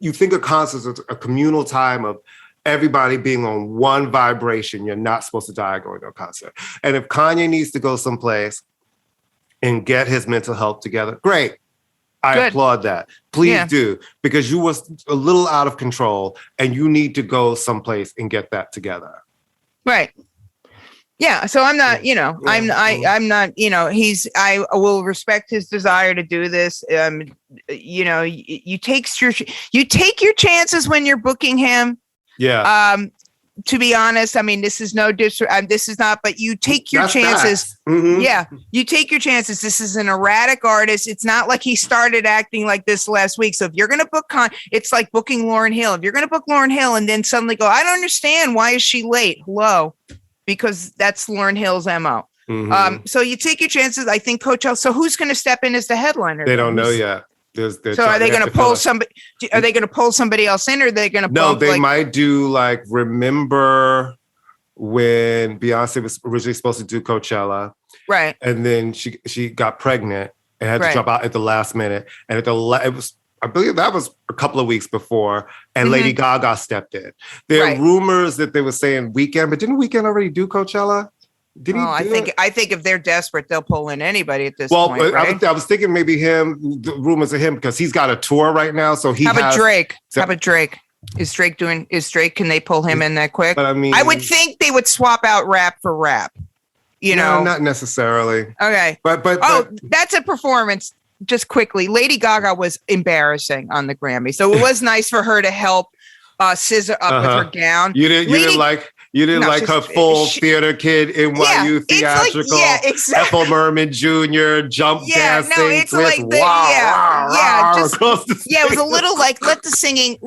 Speaker 2: You think of concerts as a communal time of everybody being on one vibration. You're not supposed to die going to a concert. And if Kanye needs to go someplace and get his mental health together, great. I applaud that. Please do, because you was a little out of control and you need to go someplace and get that together.
Speaker 1: Right. Yeah. So I'm not, I'm not, I will respect his desire to do this. You take your chances when you're booking him.
Speaker 2: Yeah.
Speaker 1: To be honest, I mean, this is no this is not, but you take your chances.
Speaker 2: Mm-hmm.
Speaker 1: Yeah. You take your chances. This is an erratic artist. It's not like he started acting like this last week. So if you're going to book it's like booking Lauryn Hill. If you're going to book Lauryn Hill and then suddenly go, I don't understand. Why is she late? Hello. Because that's Lauryn Hill's MO.
Speaker 2: Mm-hmm.
Speaker 1: So you take your chances. I think Coachella. So who's going to step in as the headliner?
Speaker 2: They don't know yet.
Speaker 1: So are they going to pull somebody? Are they going to pull somebody else in, or are they going to?
Speaker 2: No, they might do remember when Beyonce was originally supposed to do Coachella,
Speaker 1: right?
Speaker 2: And then she got pregnant and had to drop out at the last minute. And I believe that was a couple of weeks before, and Lady Gaga stepped in. There are rumors that they were saying Weeknd, but didn't Weeknd already do Coachella?
Speaker 1: I think if they're desperate, they'll pull in anybody at this point. Right?
Speaker 2: I was thinking maybe him. The rumors of him because he's got a tour right now. So
Speaker 1: How about Drake? Is Drake can they pull him in that quick?
Speaker 2: But I mean,
Speaker 1: I would think they would swap out rap for rap.
Speaker 2: No, not necessarily.
Speaker 1: Okay.
Speaker 2: But
Speaker 1: that's a performance. Just quickly, Lady Gaga was embarrassing on the Grammy, so it was nice for her to help scissor up with her gown.
Speaker 2: You didn't like her full theater kid NYU theatrical.
Speaker 1: Exactly.
Speaker 2: Ethel Merman Jr. jump dancing.
Speaker 1: It's
Speaker 2: twist,
Speaker 1: like
Speaker 2: it
Speaker 1: was a little like let the singing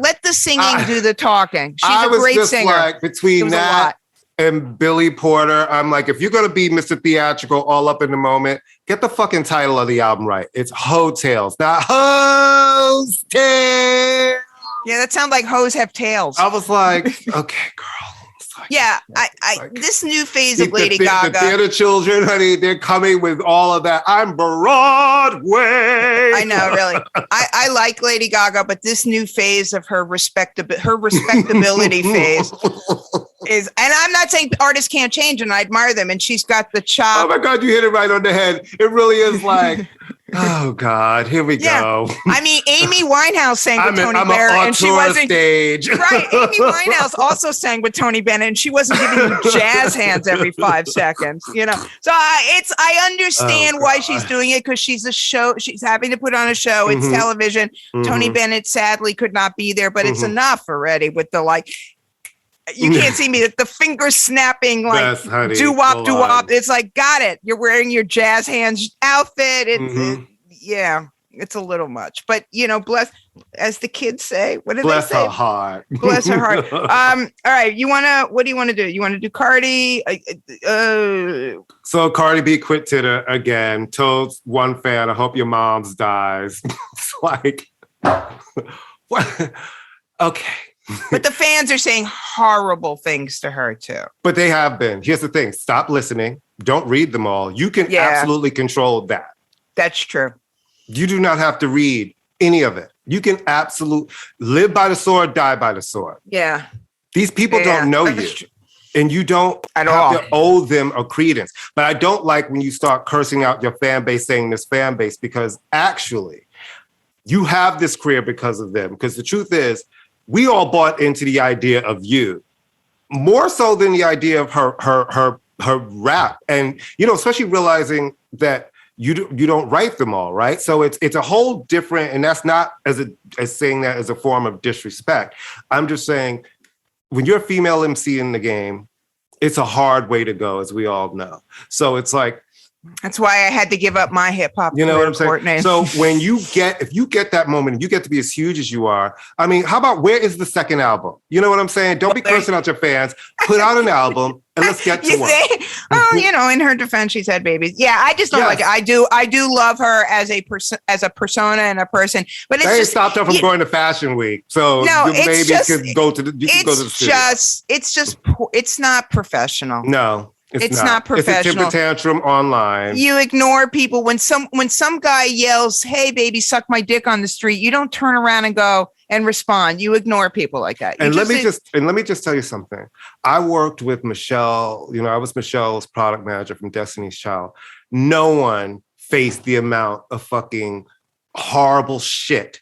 Speaker 1: do the talking. She's a great singer.
Speaker 2: Like between that and Billy Porter, I'm like, if you're gonna be Mr. Theatrical all up in the moment, get the fucking title of the album right. It's Hotels, not Hotels.
Speaker 1: Yeah, that sounds like hoes have tails.
Speaker 2: I was like, okay, girl.
Speaker 1: This new phase of Lady Gaga.
Speaker 2: The theater children, honey, they're coming with all of that. I'm Broadway.
Speaker 1: I know, really. I like Lady Gaga, but this new phase of her respectability phase is, and I'm not saying artists can't change, and I admire them, and she's got the chop.
Speaker 2: Oh my God, you hit it right on the head. It really is like, oh God, here we go.
Speaker 1: I mean, Amy Winehouse sang with Tony Bennett, and she wasn't
Speaker 2: stage.
Speaker 1: Right. Amy Winehouse also sang with Tony Bennett, and she wasn't giving you jazz hands every 5 seconds. So I understand why she's doing it, because she's having to put on a show. It's television. Tony Bennett sadly could not be there, but it's enough already with the you can't see me. The finger snapping, doo wop. It's like, got it. You're wearing your jazz hands outfit. It's a little much, but bless, as the kids say. What do they say?
Speaker 2: Bless her heart.
Speaker 1: Bless her heart. All right. What do you want to do? You want to do Cardi?
Speaker 2: So Cardi B quit Twitter again. Told one fan, "I hope your mom's dies." It's like, what? Okay.
Speaker 1: But the fans are saying horrible things to her too.
Speaker 2: But they have been. Here's the thing. Stop listening. Don't read them all. You can absolutely control that.
Speaker 1: That's true.
Speaker 2: You do not have to read any of it. You can absolutely live by the sword, die by the sword.
Speaker 1: Yeah.
Speaker 2: These people don't know you. And you don't have to owe them a credence. But I don't like when you start cursing out your fan base, saying this fan base, because actually you have this career because of them. Because the truth is, we all bought into the idea of you more so than the idea of her rap. And, especially realizing that you don't write them all, right? So it's a whole different, and that's not as saying that as a form of disrespect. I'm just saying, when you're a female MC in the game, it's a hard way to go, as we all know. So it's like,
Speaker 1: That's why I had to give up my hip hop.
Speaker 2: You know what I'm saying?
Speaker 1: Courtney.
Speaker 2: So if you get that moment, and you get to be as huge as you are. I mean, how about where is the second album? You know what I'm saying? Don't be cursing out your fans. Put out an album and let's get to work.
Speaker 1: Oh, in her defense, she's had babies. Yeah, I just don't like it. I do love her as a persona and a person, but it's just
Speaker 2: stopped her from going to Fashion Week. So maybe could go to the. You can go to the studio.
Speaker 1: It's not professional.
Speaker 2: No.
Speaker 1: It's not professional.
Speaker 2: It's a temper tantrum online.
Speaker 1: You ignore people when some guy yells, "Hey, baby, suck my dick" on the street. You don't turn around and go and respond. You ignore people like that.
Speaker 2: And let me just tell you something. I worked with Michelle. I was Michelle's product manager from Destiny's Child. No one faced the amount of fucking horrible shit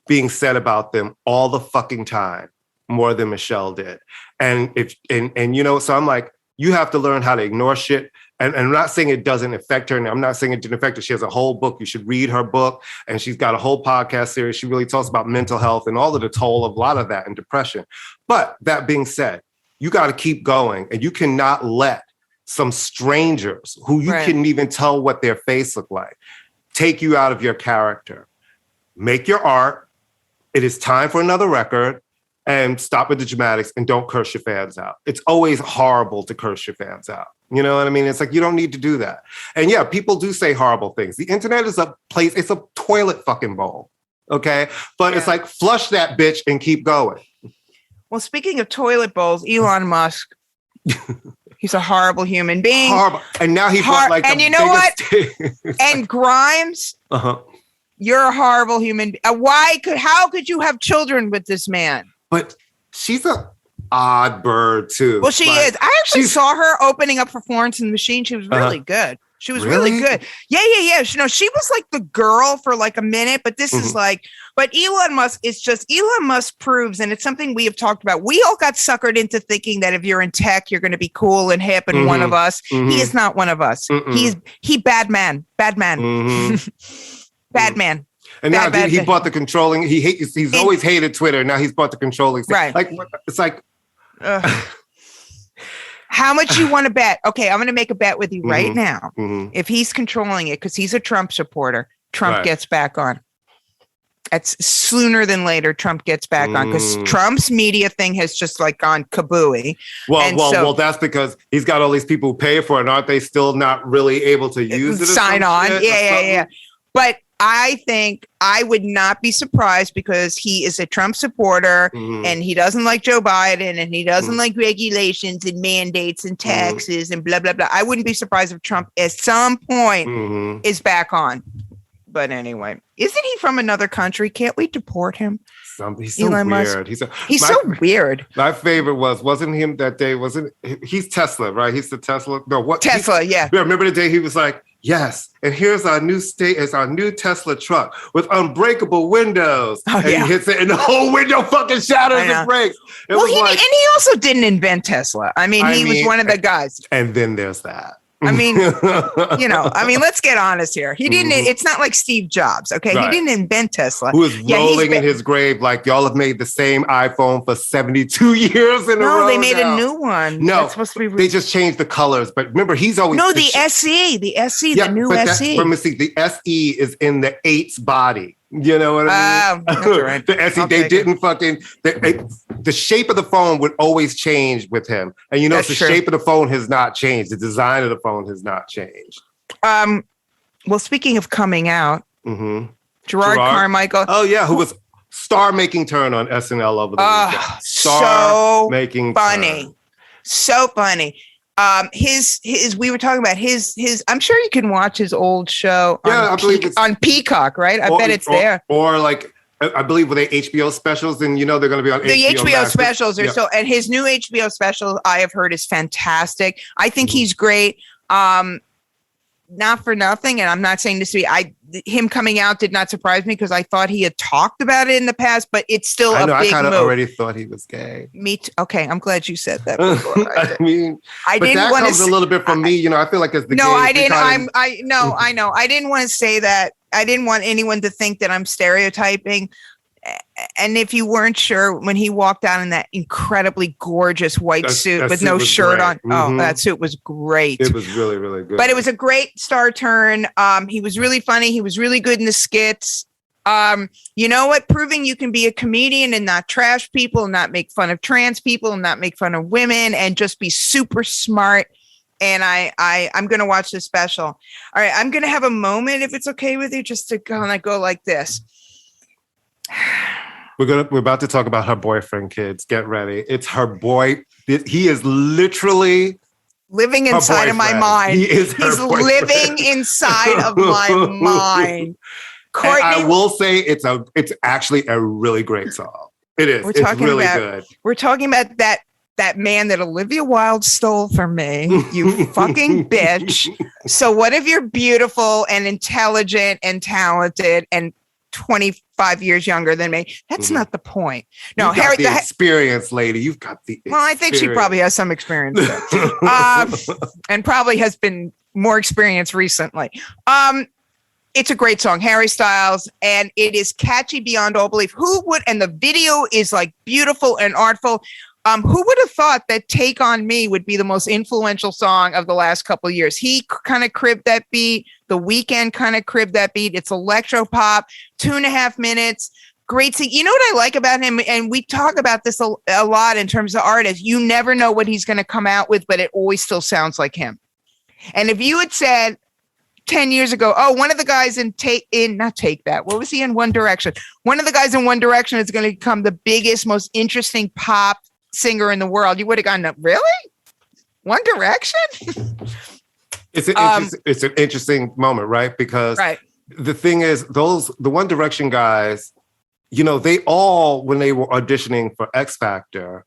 Speaker 2: being said about them all the fucking time more than Michelle did. And so I'm like, you have to learn how to ignore shit. And I'm not saying it doesn't affect her. And I'm not saying it didn't affect her. She has a whole book. You should read her book. And she's got a whole podcast series. She really talks about mental health and all of the toll of a lot of that and depression. But that being said, you got to keep going. And you cannot let some strangers who you couldn't even tell what their face looked like take you out of your character. Make your art. It is time for another record. And stop with the dramatics and don't curse your fans out. It's always horrible to curse your fans out. You know what I mean? It's like, you don't need to do that. And yeah, people do say horrible things. The internet is a place, it's a toilet fucking bowl. Okay? But it's like, flush that bitch and keep going.
Speaker 1: Well, speaking of toilet bowls, Elon Musk, he's a horrible human being.
Speaker 2: Horrible. And now he bought like
Speaker 1: and you know what? And Grimes, you're a horrible human. How could you have children with this man?
Speaker 2: But she's an odd bird too.
Speaker 1: Well, she is. I actually saw her opening up for Florence and the Machine. She was really good. She was really good. Yeah. She was like the girl for like a minute, but this is like, but Elon Musk proves, and it's something we have talked about. We all got suckered into thinking that if you're in tech, you're going to be cool and hip and one of us. He is not one of us. He bad man. Bad man.
Speaker 2: And now he bought the controlling. He's always hated Twitter. Now he's bought the controlling.
Speaker 1: Right.
Speaker 2: Like it's like.
Speaker 1: How much you want to bet? Okay, I'm going to make a bet with you right now. If he's controlling it, because he's a Trump supporter, Trump gets back on. That's sooner than later. Trump gets back on because Trump's media thing has just like gone kabooey.
Speaker 2: Well, that's because he's got all these people who pay for it. And aren't they still not really able to use it?
Speaker 1: Sign on. Yeah. But I think I would not be surprised because he is a Trump supporter and he doesn't like Joe Biden and he doesn't like regulations and mandates and taxes and blah, blah, blah. I wouldn't be surprised if Trump at some point is back on. But anyway, isn't he from another country? Can't we deport him?
Speaker 2: He's so Elon weird.
Speaker 1: Musk. He's so weird.
Speaker 2: My favorite wasn't him that day. He's Tesla, right? He's the Tesla. No, what?
Speaker 1: Tesla, yeah.
Speaker 2: Remember the day he was like, yes, and here's our new it's our new Tesla truck with unbreakable windows. Oh, and he hits it and the whole window fucking shatters and breaks. And
Speaker 1: he also didn't invent Tesla. I mean, he was one of the guys.
Speaker 2: And then there's that.
Speaker 1: I mean, let's get honest here. He didn't, it's not like Steve Jobs. Okay. Right. He didn't invent Tesla.
Speaker 2: Who is rolling in his grave. Like y'all have made the same iPhone for 72 years in a row.
Speaker 1: No, they made a new one.
Speaker 2: No, that's supposed to be they just changed the colors. But remember, he's always.
Speaker 1: No, the SE, the new SE.
Speaker 2: The SE is in the 8's body. You know what I mean?
Speaker 1: That's right.
Speaker 2: The SE, they didn't the shape of the phone would always change with him. And shape of the phone has not changed. The design of the phone has not changed.
Speaker 1: Well, speaking of coming out, Gerard Carmichael.
Speaker 2: Oh, yeah, who was star-making turn on SNL over the weekend. Star-making
Speaker 1: funny. So funny. We were talking about his I'm sure you can watch his old show on Peacock, right? I bet it's there.
Speaker 2: Or like I believe with the HBO specials, and they're going to be on
Speaker 1: the HBO specials are and his new HBO special I have heard is fantastic. I think he's great. Not for nothing, and I'm not saying this to be him coming out did not surprise me because I thought he had talked about it in the past, but it's still a big move. I kind of
Speaker 2: already thought he was gay.
Speaker 1: Me too. Okay, I'm glad you said that before.
Speaker 2: I didn't want to comes a little bit from me. I feel like as the
Speaker 1: I didn't. I know. I didn't want to say that. I didn't want anyone to think that I'm stereotyping And if you weren't sure, when he walked out in that incredibly gorgeous white suit with no shirt on, that suit was great.
Speaker 2: It was really, really good.
Speaker 1: But it was a great star turn. He was really funny. He was really good in the skits. You know what? Proving you can be a comedian and not trash people, and not make fun of trans people, and not make fun of women, and just be super smart. And I'm going to watch this special. All right, I'm going to have a moment, if it's okay with you, just to go like this.
Speaker 2: We're about to talk about her boyfriend, kids. Get ready. It's her boy. He is literally
Speaker 1: living inside of my mind.
Speaker 2: He's
Speaker 1: living inside of my mind. Courtney,
Speaker 2: and I will say it's actually a really great song. It is. It's really good.
Speaker 1: We're talking about that man that Olivia Wilde stole from me, you fucking bitch. So what if you're beautiful and intelligent and talented and 25 years younger than me? That's not the point. No,
Speaker 2: you've got the experience, lady. You've got the experience.
Speaker 1: Well, I think she probably has some experience and probably has been more experienced recently. It's a great song, Harry Styles, and it is catchy beyond all belief. And the video is like beautiful and artful. Who would have thought that Take On Me would be the most influential song of the last couple of years? He kind of cribbed that beat. The Weeknd kind of cribbed that beat. It's electro pop, 2.5 minutes. Great sing. You know what I like about him? And we talk about this a lot in terms of artists. You never know what he's going to come out with, but it always still sounds like him. And if you had said 10 years ago, one of the guys what was he in One Direction? One of the guys in One Direction is going to become the biggest, most interesting pop singer in the world. You would have gone, really? One Direction?
Speaker 2: It's an interesting moment, right? Because the thing is, the One Direction guys, they all, when they were auditioning for X Factor,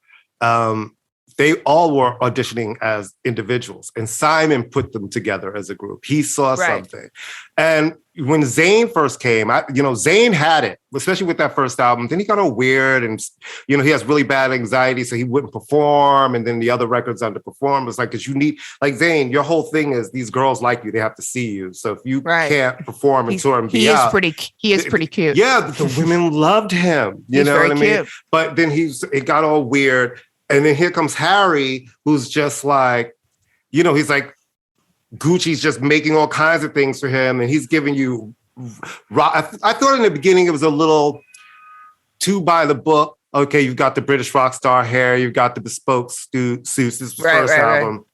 Speaker 2: they all were auditioning as individuals, and Simon put them together as a group. He saw something. And when Zayn first came, Zayn had it, especially with that first album. Then he got all weird, and, he has really bad anxiety, so he wouldn't perform. And then the other records underperformed. It's like, because you need, like Zayn, your whole thing is these girls like you, they have to see you. So if you can't perform and tour and be out.
Speaker 1: He is pretty cute.
Speaker 2: Yeah, the women loved him. You know what I mean? Cute. But then it got all weird. And then here comes Harry, who's just like, he's like, Gucci's just making all kinds of things for him. And he's giving you, I thought in the beginning it was a little too by the book. Okay, you've got the British rock star hair. You've got the bespoke suits. This was the first album.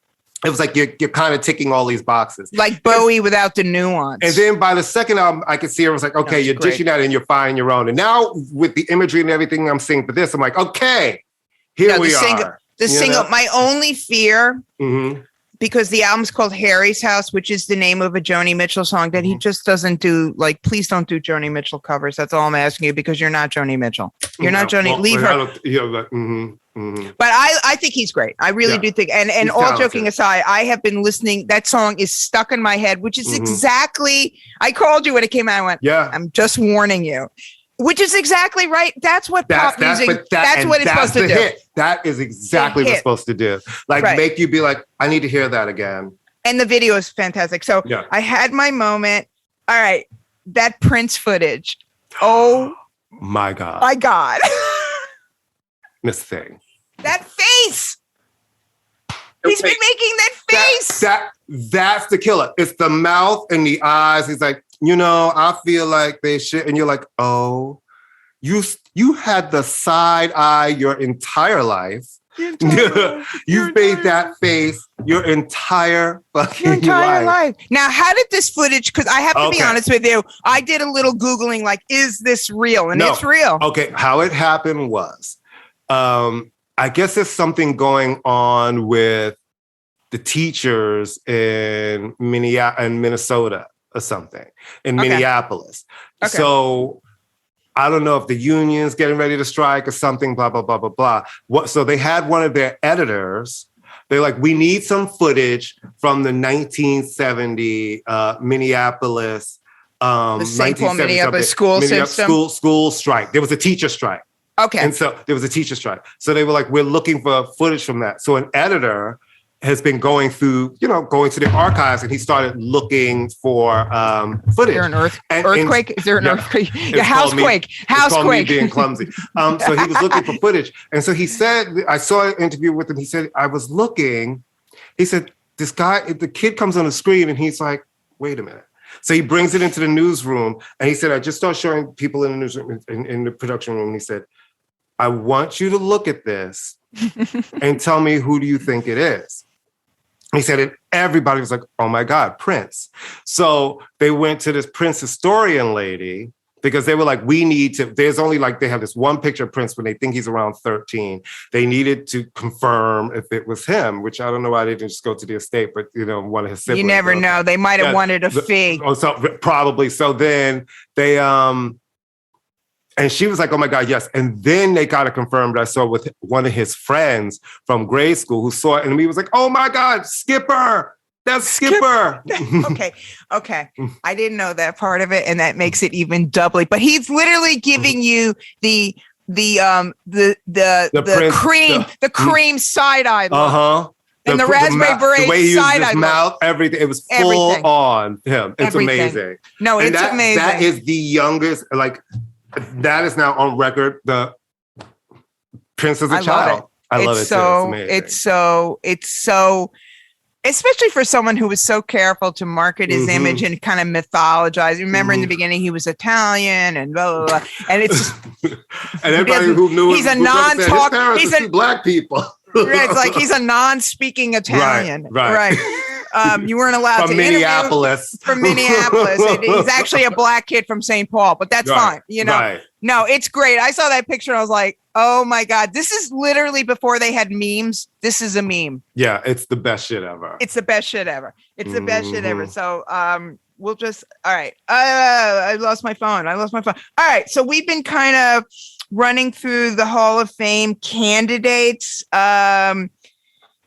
Speaker 2: It was like you're kind of ticking all these boxes. Like
Speaker 1: Bowie without the nuance.
Speaker 2: And then by the second album, I could see it was like, okay, you're dishing out and you're finding your own. And now with the imagery and everything I'm seeing for this, I'm like, okay. Here we are.
Speaker 1: The single, my only fear, because the album's called Harry's House, which is the name of a Joni Mitchell song, that he just doesn't do. Like, please don't do Joni Mitchell covers. That's all I'm asking you, because you're not Joni Mitchell. You're not Joni. Leave her. But I think he's great. I really do think. And all talented. Joking aside, I have been listening. That song is stuck in my head, which is exactly. I called you when it came out. I went, I'm just warning you. Which is exactly right. That's what pop music. That's what it's supposed to do.
Speaker 2: Hit. That is exactly what it's supposed to do. Like make you be like, I need to hear that again.
Speaker 1: And the video is fantastic. So I had my moment. All right, that Prince footage. Oh
Speaker 2: my God!
Speaker 1: My God!
Speaker 2: Miss Thing.
Speaker 1: That face. He's been making that face.
Speaker 2: That's the killer. It's the mouth and the eyes. He's like, I feel like they should. And you're like, oh, you had the side eye your entire life. You've made that face your entire fucking life.
Speaker 1: Now, how did this footage, because I have to be honest with you, I did a little Googling, like, is this real? And it's real.
Speaker 2: Okay, how it happened was, I guess there's something going on with the teachers in Minnesota or something, in Minneapolis. Okay. So I don't know if the union's getting ready to strike or something, blah, blah, blah, blah, blah. So they had one of their editors. They're like, we need some footage from the 1970 Minneapolis,
Speaker 1: the St. Paul Minneapolis school system.
Speaker 2: School strike. There was a teacher strike.
Speaker 1: Okay.
Speaker 2: And so there was a teacher strike. So they were like, we're looking for footage from that. So an editor has been going to the archives, and he started looking for footage.
Speaker 1: Is there an earthquake? Is there an earthquake? Yeah, housequake.
Speaker 2: It's called me being clumsy. So he was looking for footage. And so he said, I saw an interview with him. He said, I was looking. He said, the kid comes on the screen, and he's like, wait a minute. So he brings it into the newsroom, and he said, I just started showing people in the newsroom, in the production room. And he said, I want you to look at this and tell me, who do you think it is? He said it. Everybody was like, oh my God, Prince. So they went to this Prince historian lady because they were like, we need to, they have this one picture of Prince when they think he's around 13. They needed to confirm if it was him, which I don't know why they didn't just go to the estate, but one of his siblings.
Speaker 1: You never know. They might have wanted a fee.
Speaker 2: So probably. So then they, and she was like, oh my God, yes. And then they got it confirmed. I saw with one of his friends from grade school who saw it, and he was like, oh my God, Skipper. That's Skipper.
Speaker 1: Okay. I didn't know that part of it, and that makes it even doubly. But he's literally giving you the cream side eye look.
Speaker 2: Uh-huh.
Speaker 1: And the raspberry beret,
Speaker 2: the way he used his mouth, everything. It was full on him. It's amazing.
Speaker 1: No, it's amazing.
Speaker 2: That is the youngest, that is now on record. The Prince as a child. I love it too.
Speaker 1: It's so, especially for someone who was so careful to market his image and kind of mythologize. Remember in the beginning, he was Italian and blah, blah, blah. And it's
Speaker 2: and everybody who knew
Speaker 1: he's a non-talk.
Speaker 2: He's a black people.
Speaker 1: Right, it's like he's a non-speaking Italian. Right. You weren't allowed
Speaker 2: from
Speaker 1: to
Speaker 2: Minneapolis.
Speaker 1: From Minneapolis. He's actually a black kid from St. Paul, but that's fine. No, it's great. I saw that picture and I was like, oh my God, this is literally before they had memes. This is a meme.
Speaker 2: Yeah, it's the best shit ever.
Speaker 1: It's the best shit ever. So we'll just, all right. I lost my phone. All right. So we've been kind of running through the Hall of Fame candidates.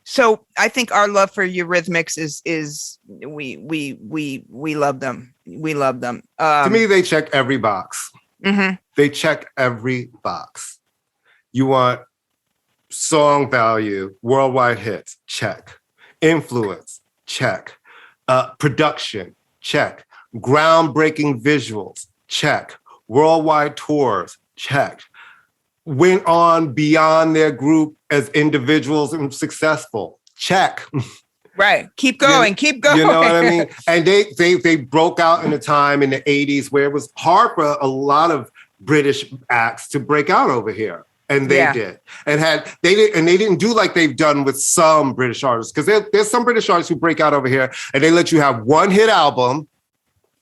Speaker 1: So I think our love for Eurythmics is we love them. We love them.
Speaker 2: To me, they check every box.
Speaker 1: Mm-hmm.
Speaker 2: They check every box. You want song value, worldwide hits, check. Influence, check. Production, check. Groundbreaking visuals, check. Worldwide tours, check. Went on beyond their group as individuals and successful. Check.
Speaker 1: Right. Keep going. Keep going.
Speaker 2: You know what I mean? And they broke out in a time in the 80s where it was hard for a lot of British acts to break out over here. And they did. And they didn't do like they've done with some British artists. Because there's some British artists who break out over here and they let you have one hit album.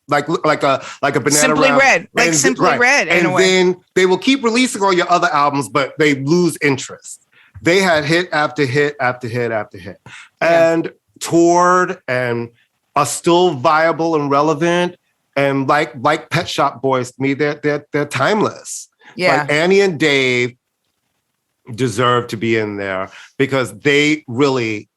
Speaker 2: Like a banana
Speaker 1: Simply
Speaker 2: round.
Speaker 1: Red, like Simply Red.
Speaker 2: And then they will keep releasing all your other albums, but they lose interest. They had hit after hit after hit after hit, and toured and are still viable and relevant. And like Pet Shop Boys, to me, they're timeless.
Speaker 1: Yeah,
Speaker 2: like Annie and Dave deserve to be in there because they really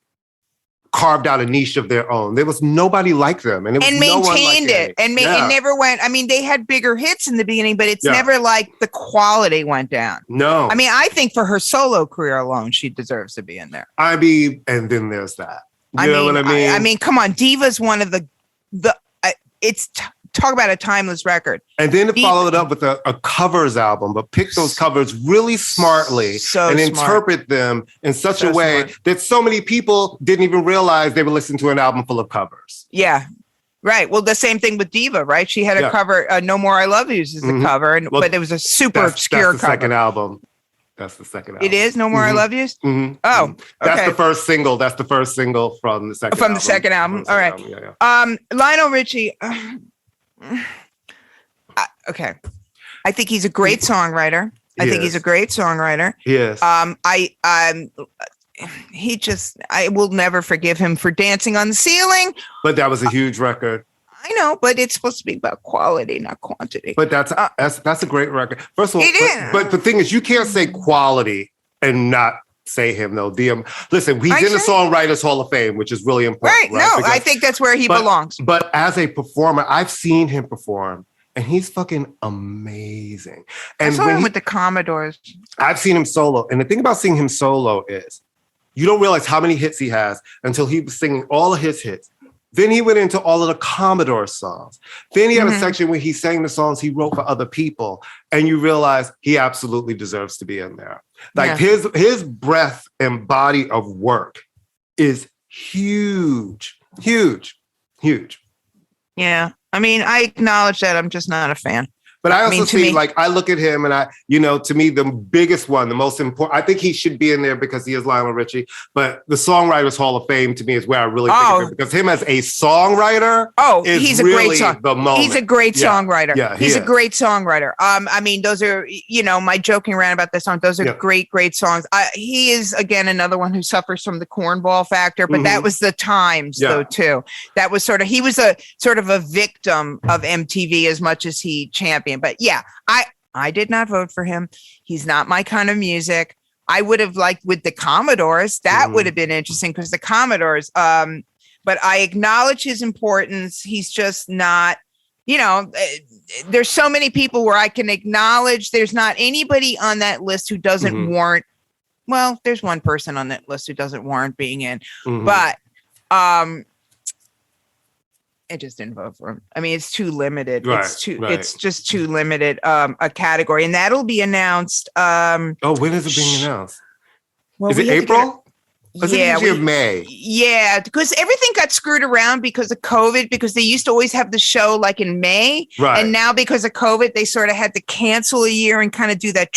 Speaker 2: carved out a niche of their own. There was nobody like them. And
Speaker 1: maintained it. And it never went, I mean, they had bigger hits in the beginning, but it's never like the quality went down.
Speaker 2: No.
Speaker 1: I mean, I think for her solo career alone, she deserves to be in there.
Speaker 2: I mean, and then there's that. You know what I mean?
Speaker 1: I mean, come on. Diva's one of talk about a timeless record.
Speaker 2: And then it followed up with a covers album, but pick those covers really smartly interpret them in such a way that so many people didn't even realize they were listening to an album full of covers.
Speaker 1: Yeah. Right. Well, the same thing with Diva, right? She had a cover, No More I Love Yous is the cover, but it was a super obscure
Speaker 2: cover.
Speaker 1: Second
Speaker 2: album. That's the second album.
Speaker 1: It is No More I Love Yous?
Speaker 2: Mm-hmm.
Speaker 1: Oh, okay.
Speaker 2: That's the first single. That's the first single from the second album.
Speaker 1: From the second album. All right. Yeah. Lionel Richie. Okay. I think he's a great songwriter. I think he's a great songwriter.
Speaker 2: Yes.
Speaker 1: I will never forgive him for Dancing on the Ceiling.
Speaker 2: But that was a huge record.
Speaker 1: I know, but it's supposed to be about quality, not quantity.
Speaker 2: But that's a great record. First of all, but the thing is, you can't say quality and not say him though. Listen, he's in the Songwriters Hall of Fame, which is really important.
Speaker 1: Right? No, I think that's where he belongs.
Speaker 2: But as a performer, I've seen him perform, and he's fucking amazing. And
Speaker 1: I saw him with the Commodores.
Speaker 2: I've seen him solo, and the thing about seeing him solo is You don't realize how many hits he has until he was singing all of his hits. Then he went into all of the Commodore songs. Then he had a section where he sang the songs he wrote for other people. And you realize he absolutely deserves to be in there. Like his breadth and body of work is huge, huge, huge.
Speaker 1: Yeah. I mean, I acknowledge that. I'm just not a fan.
Speaker 2: But I also see, like, I look at him and to me, the biggest one, the most important, I think he should be in there because he is Lionel Richie. But the Songwriters Hall of Fame to me is where I really think of it, because him as a songwriter.
Speaker 1: He's a
Speaker 2: really
Speaker 1: great song.
Speaker 2: The moment.
Speaker 1: He's a great songwriter.
Speaker 2: Yeah,
Speaker 1: he's a great songwriter. I mean, those are, my joking around about this song. Those are great, great songs. He is, again, another one who suffers from the cornball factor, but that was the times though, too. That was he was a sort of a victim of MTV as much as he championed. But yeah, I did not vote for him. He's not my kind of music. I would have liked with the Commodores. That would have been interesting because the Commodores, but I acknowledge his importance. He's just not, there's so many people where I can acknowledge there's not anybody on that list who doesn't warrant. Well, there's one person on that list who doesn't warrant being in, but I just didn't vote for him. I mean, it's too limited. It's just too limited a category, and that'll be announced. When
Speaker 2: is it being announced?
Speaker 1: Well,
Speaker 2: is it April? Is it usually May?
Speaker 1: Yeah, because everything got screwed around because of COVID, because they used to always have the show like in May.
Speaker 2: Right.
Speaker 1: And now because of COVID, they sort of had to cancel a year and kind of do that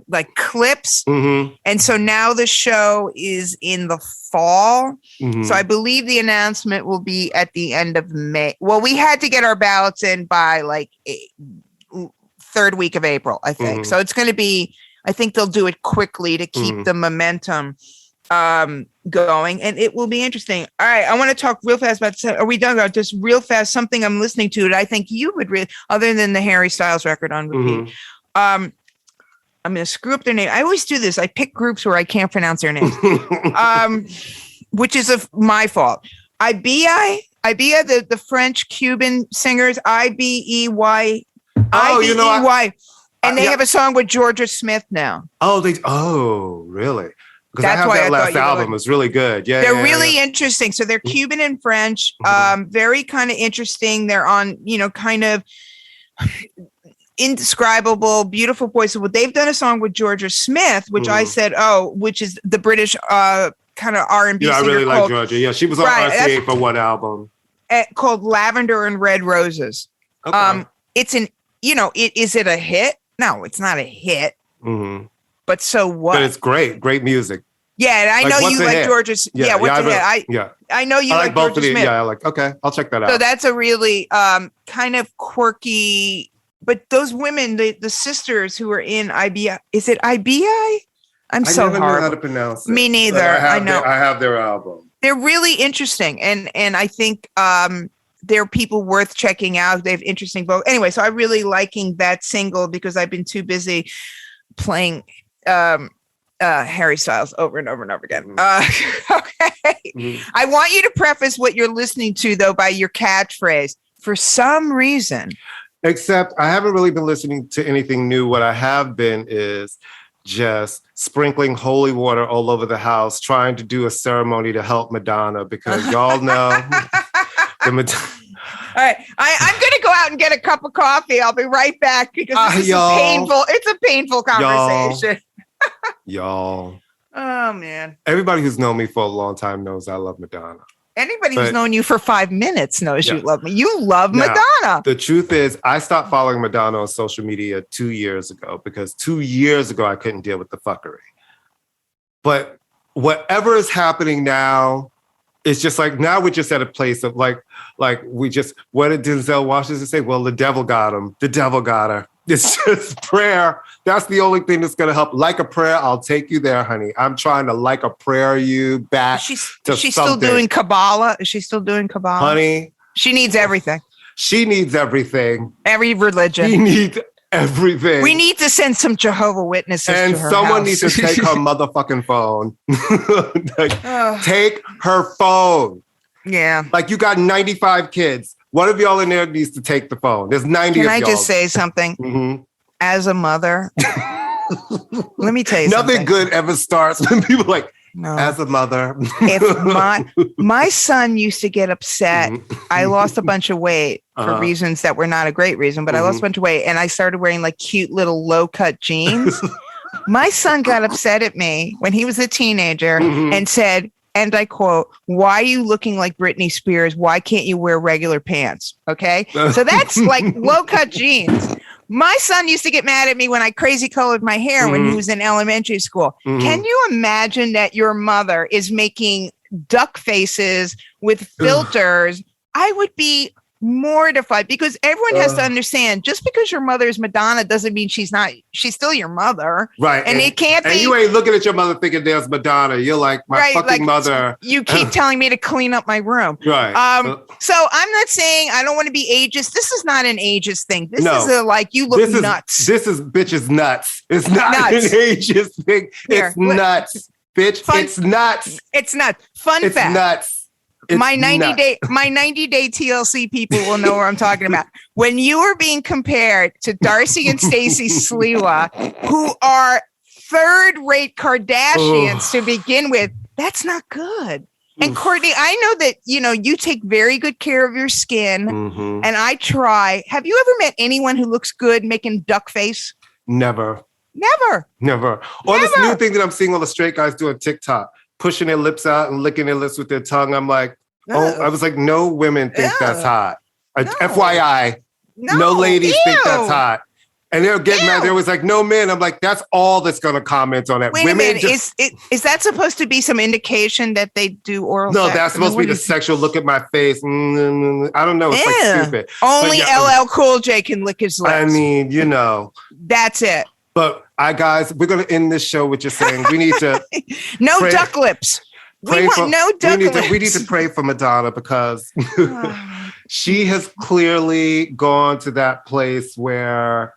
Speaker 1: like clips. And so now the show is in the fall. So I believe the announcement will be at the end of May. Well, we had to get our ballots in by like third week of April, I think. So it's going to be, I think they'll do it quickly to keep the momentum going, and it will be interesting. All right, I want to talk real fast about, are we done about just real fast, something I'm listening to that I think you would really, other than the Harry Styles record on repeat. I'm going to screw up their name. I always do this. I pick groups where I can't pronounce their names, which is my fault. Ibia, the French Cuban singers, Ibey. And they have a song with Georgia Smith now.
Speaker 2: Really? Because I have that last album. It's really good. Yeah,
Speaker 1: they're really interesting. So they're Cuban and French, very kind of interesting. They're on, kind of indescribable, beautiful voices. Well, they've done a song with Georgia Smith, which I said, which is the British kind of R&B singer.
Speaker 2: Yeah, I really like Georgia. Yeah, she was on RCA for one album
Speaker 1: called Lavender and Red Roses.
Speaker 2: Okay.
Speaker 1: It's is it a hit? No, it's not a hit. But so what?
Speaker 2: But it's great music.
Speaker 1: Yeah, and I know you like George's. What's the hit? I know you like
Speaker 2: both
Speaker 1: Georgia
Speaker 2: of these.
Speaker 1: Smith.
Speaker 2: Yeah, okay, I'll check that out.
Speaker 1: So that's a really kind of quirky. But those women, the sisters who are in IBI, is it IBI? I never
Speaker 2: know how to pronounce it.
Speaker 1: Me neither. I know.
Speaker 2: I have their album.
Speaker 1: They're really interesting, and I think they're people worth checking out. They have interesting vocals. Anyway, so I'm really liking that single because I've been too busy playing Harry Styles over and over and over again. Okay. I want you to preface what you're listening to, though, by your catchphrase. For some reason.
Speaker 2: Except I haven't really been listening to anything new. What I have been is just sprinkling holy water all over the house, trying to do a ceremony to help Madonna, because y'all know. All
Speaker 1: right, I'm going to go out and get a cup of coffee. I'll be right back because this is painful. It's a painful conversation.
Speaker 2: Y'all.
Speaker 1: Oh, man.
Speaker 2: Everybody who's known me for a long time knows I love Madonna.
Speaker 1: Anybody who's known you for 5 minutes knows you love me. You love Madonna.
Speaker 2: The truth is, I stopped following Madonna on social media 2 years ago because 2 years ago I couldn't deal with the fuckery. But whatever is happening now, it's just like, now we're just at a place of like we just, what did Denzel Washington say? Well, the devil got him. The devil got her. It's just prayer. That's the only thing that's going to help. Like a prayer, I'll take you there, honey. I'm trying to like a prayer you back to something.
Speaker 1: She's still doing Kabbalah? Is she still doing Kabbalah?
Speaker 2: Honey.
Speaker 1: She needs everything.
Speaker 2: She needs everything.
Speaker 1: Every religion.
Speaker 2: She needs everything.
Speaker 1: We need to send some Jehovah Witnesses
Speaker 2: and
Speaker 1: to her
Speaker 2: someone
Speaker 1: house.
Speaker 2: needs to take her motherfucking phone. Take her phone.
Speaker 1: Yeah.
Speaker 2: Like, you got 95 kids. One of y'all in there needs to take the phone. There's 90 of y'all.
Speaker 1: Can I just say something? As a mother, let me tell you
Speaker 2: something. Nothing good ever starts when people are like,
Speaker 1: No.
Speaker 2: As a mother.
Speaker 1: If my son used to get upset, I lost a bunch of weight for reasons that were not a great reason, but I lost a bunch of weight and I started wearing like cute little low-cut jeans. My son got upset at me when he was a teenager and said, and I quote, "Why are you looking like Britney Spears? Why can't you wear regular pants?" Okay. So that's like low-cut jeans. My son used to get mad at me when I crazy colored my hair when he was in elementary school. Can you imagine that your mother is making duck faces with filters? I would be mortified because everyone has to understand just because your mother is Madonna doesn't mean she's still your mother.
Speaker 2: Right.
Speaker 1: And it can't be.
Speaker 2: And you ain't looking at your mother thinking there's Madonna. You're like, my fucking mother.
Speaker 1: You keep telling me to clean up my room.
Speaker 2: Right.
Speaker 1: So I'm not saying I don't want to be ageist. This is not an ageist thing. This is you look nuts.
Speaker 2: This is bitches nuts. It's not an ageist thing. It's nuts. Bitch, it's nuts.
Speaker 1: It's nuts. Fun fact.
Speaker 2: It's nuts. It's
Speaker 1: my 90-day TLC people will know what I'm talking about. When you are being compared to Darcy and Stacey Sliwa, who are third-rate Kardashians to begin with, that's not good. And Courtney, I know that, you take very good care of your skin and I try. Have you ever met anyone who looks good making duck face?
Speaker 2: Never.
Speaker 1: Or
Speaker 2: this new thing that I'm seeing all the straight guys do on TikTok, pushing their lips out and licking their lips with their tongue. I'm like, I was like, no women think that's hot. FYI, no ladies think that's hot. And they're getting mad. There was like, no men. I'm like, that's all that's going to comment on that.
Speaker 1: Wait a minute. Is that supposed to be some indication that they do oral sex?
Speaker 2: No, that's supposed to be the sexual look at my face. I don't know. It's like stupid.
Speaker 1: Only LL Cool J can lick his lips.
Speaker 2: I mean,
Speaker 1: That's it.
Speaker 2: But guys, we're going to end this show with just saying we need to
Speaker 1: no duck lips. We need to pray for Madonna because
Speaker 2: she has clearly gone to that place where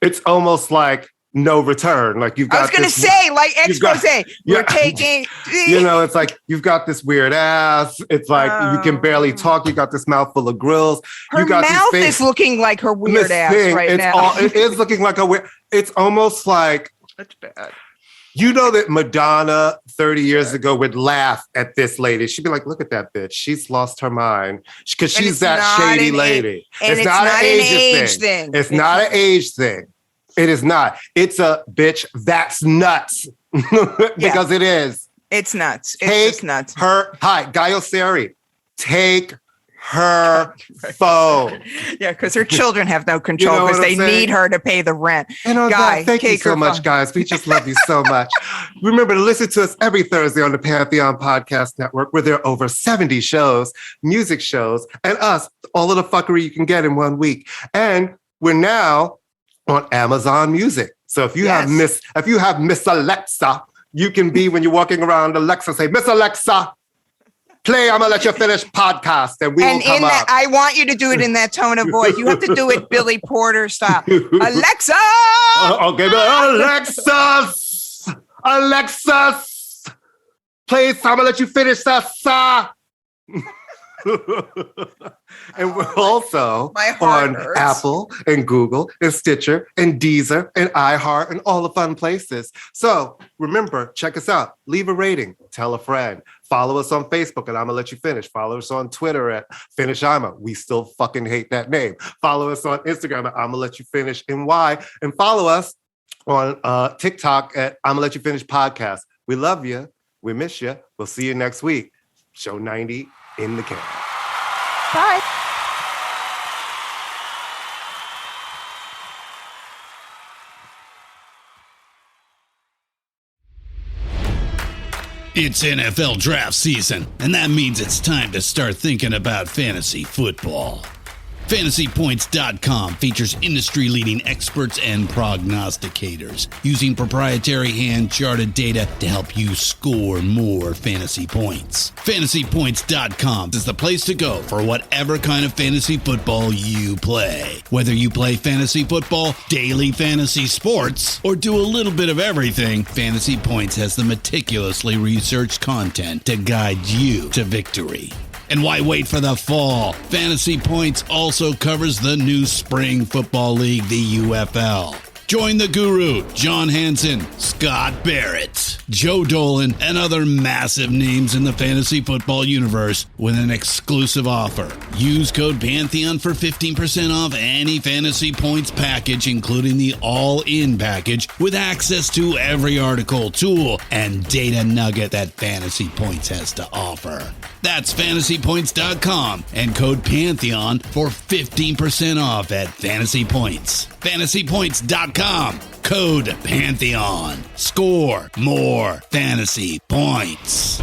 Speaker 2: it's almost like no return. Like you've got.
Speaker 1: I was going to say, like expose. You're taking.
Speaker 2: It's like you've got this weird ass. It's like you can barely talk. You got this mouth full of grills.
Speaker 1: Her mouth is looking like her weird ass now.
Speaker 2: It is looking like a weird. It's almost like
Speaker 1: that's bad.
Speaker 2: You know that Madonna 30 years ago would laugh at this lady. She'd be like, look at that bitch. She's lost her mind because she's that shady lady.
Speaker 1: It's not an age thing.
Speaker 2: It's not an age thing. It is not. It's a bitch that's nuts because it is.
Speaker 1: It's nuts. It's just nuts.
Speaker 2: Gaio Seri, take her phone.
Speaker 1: Yeah, because her children have no control because they need her to pay the rent.
Speaker 2: Thank you so much, guys. We just love you so much. Remember to listen to us every Thursday on the Pantheon Podcast Network, where there are over 70 shows, music shows, and us, all of the fuckery you can get in 1 week. And we're now on Amazon Music. So if you have Miss Alexa, you can be when you're walking around Alexa, say, Miss Alexa, play I'ma Let You Finish podcast, and we will come up.
Speaker 1: I want you to do it in that tone of voice. You have to do it Billy Porter style. Alexa!
Speaker 2: Okay, Alexa, please I'ma Let You Finish that. And we're also on Apple and Google and Stitcher and Deezer and iHeart and all the fun places. So remember, check us out. Leave a rating. Tell a friend. Follow us on Facebook at I'ma Let You Finish. Follow us on Twitter at Finish I'ma. We still fucking hate that name. Follow us on Instagram at I'ma Let You Finish NY. And follow us on TikTok at I'ma Let You Finish podcast. We love you. We miss you. We'll see you next week. Show 90 in the can.
Speaker 1: Bye.
Speaker 3: It's NFL draft season, and that means it's time to start thinking about fantasy football. FantasyPoints.com features industry-leading experts and prognosticators using proprietary hand-charted data to help you score more fantasy points. FantasyPoints.com is the place to go for whatever kind of fantasy football you play. Whether you play fantasy football, daily fantasy sports, or do a little bit of everything, Fantasy Points has the meticulously researched content to guide you to victory. And why wait for the fall? Fantasy Points also covers the new spring football league, the UFL. Join the guru, John Hansen, Scott Barrett, Joe Dolan, and other massive names in the fantasy football universe with an exclusive offer. Use code Pantheon for 15% off any Fantasy Points package, including the all-in package, with access to every article, tool, and data nugget that Fantasy Points has to offer. That's fantasypoints.com and code Pantheon for 15% off at Fantasy Points. Fantasypoints.com, code Pantheon. Score more fantasy points.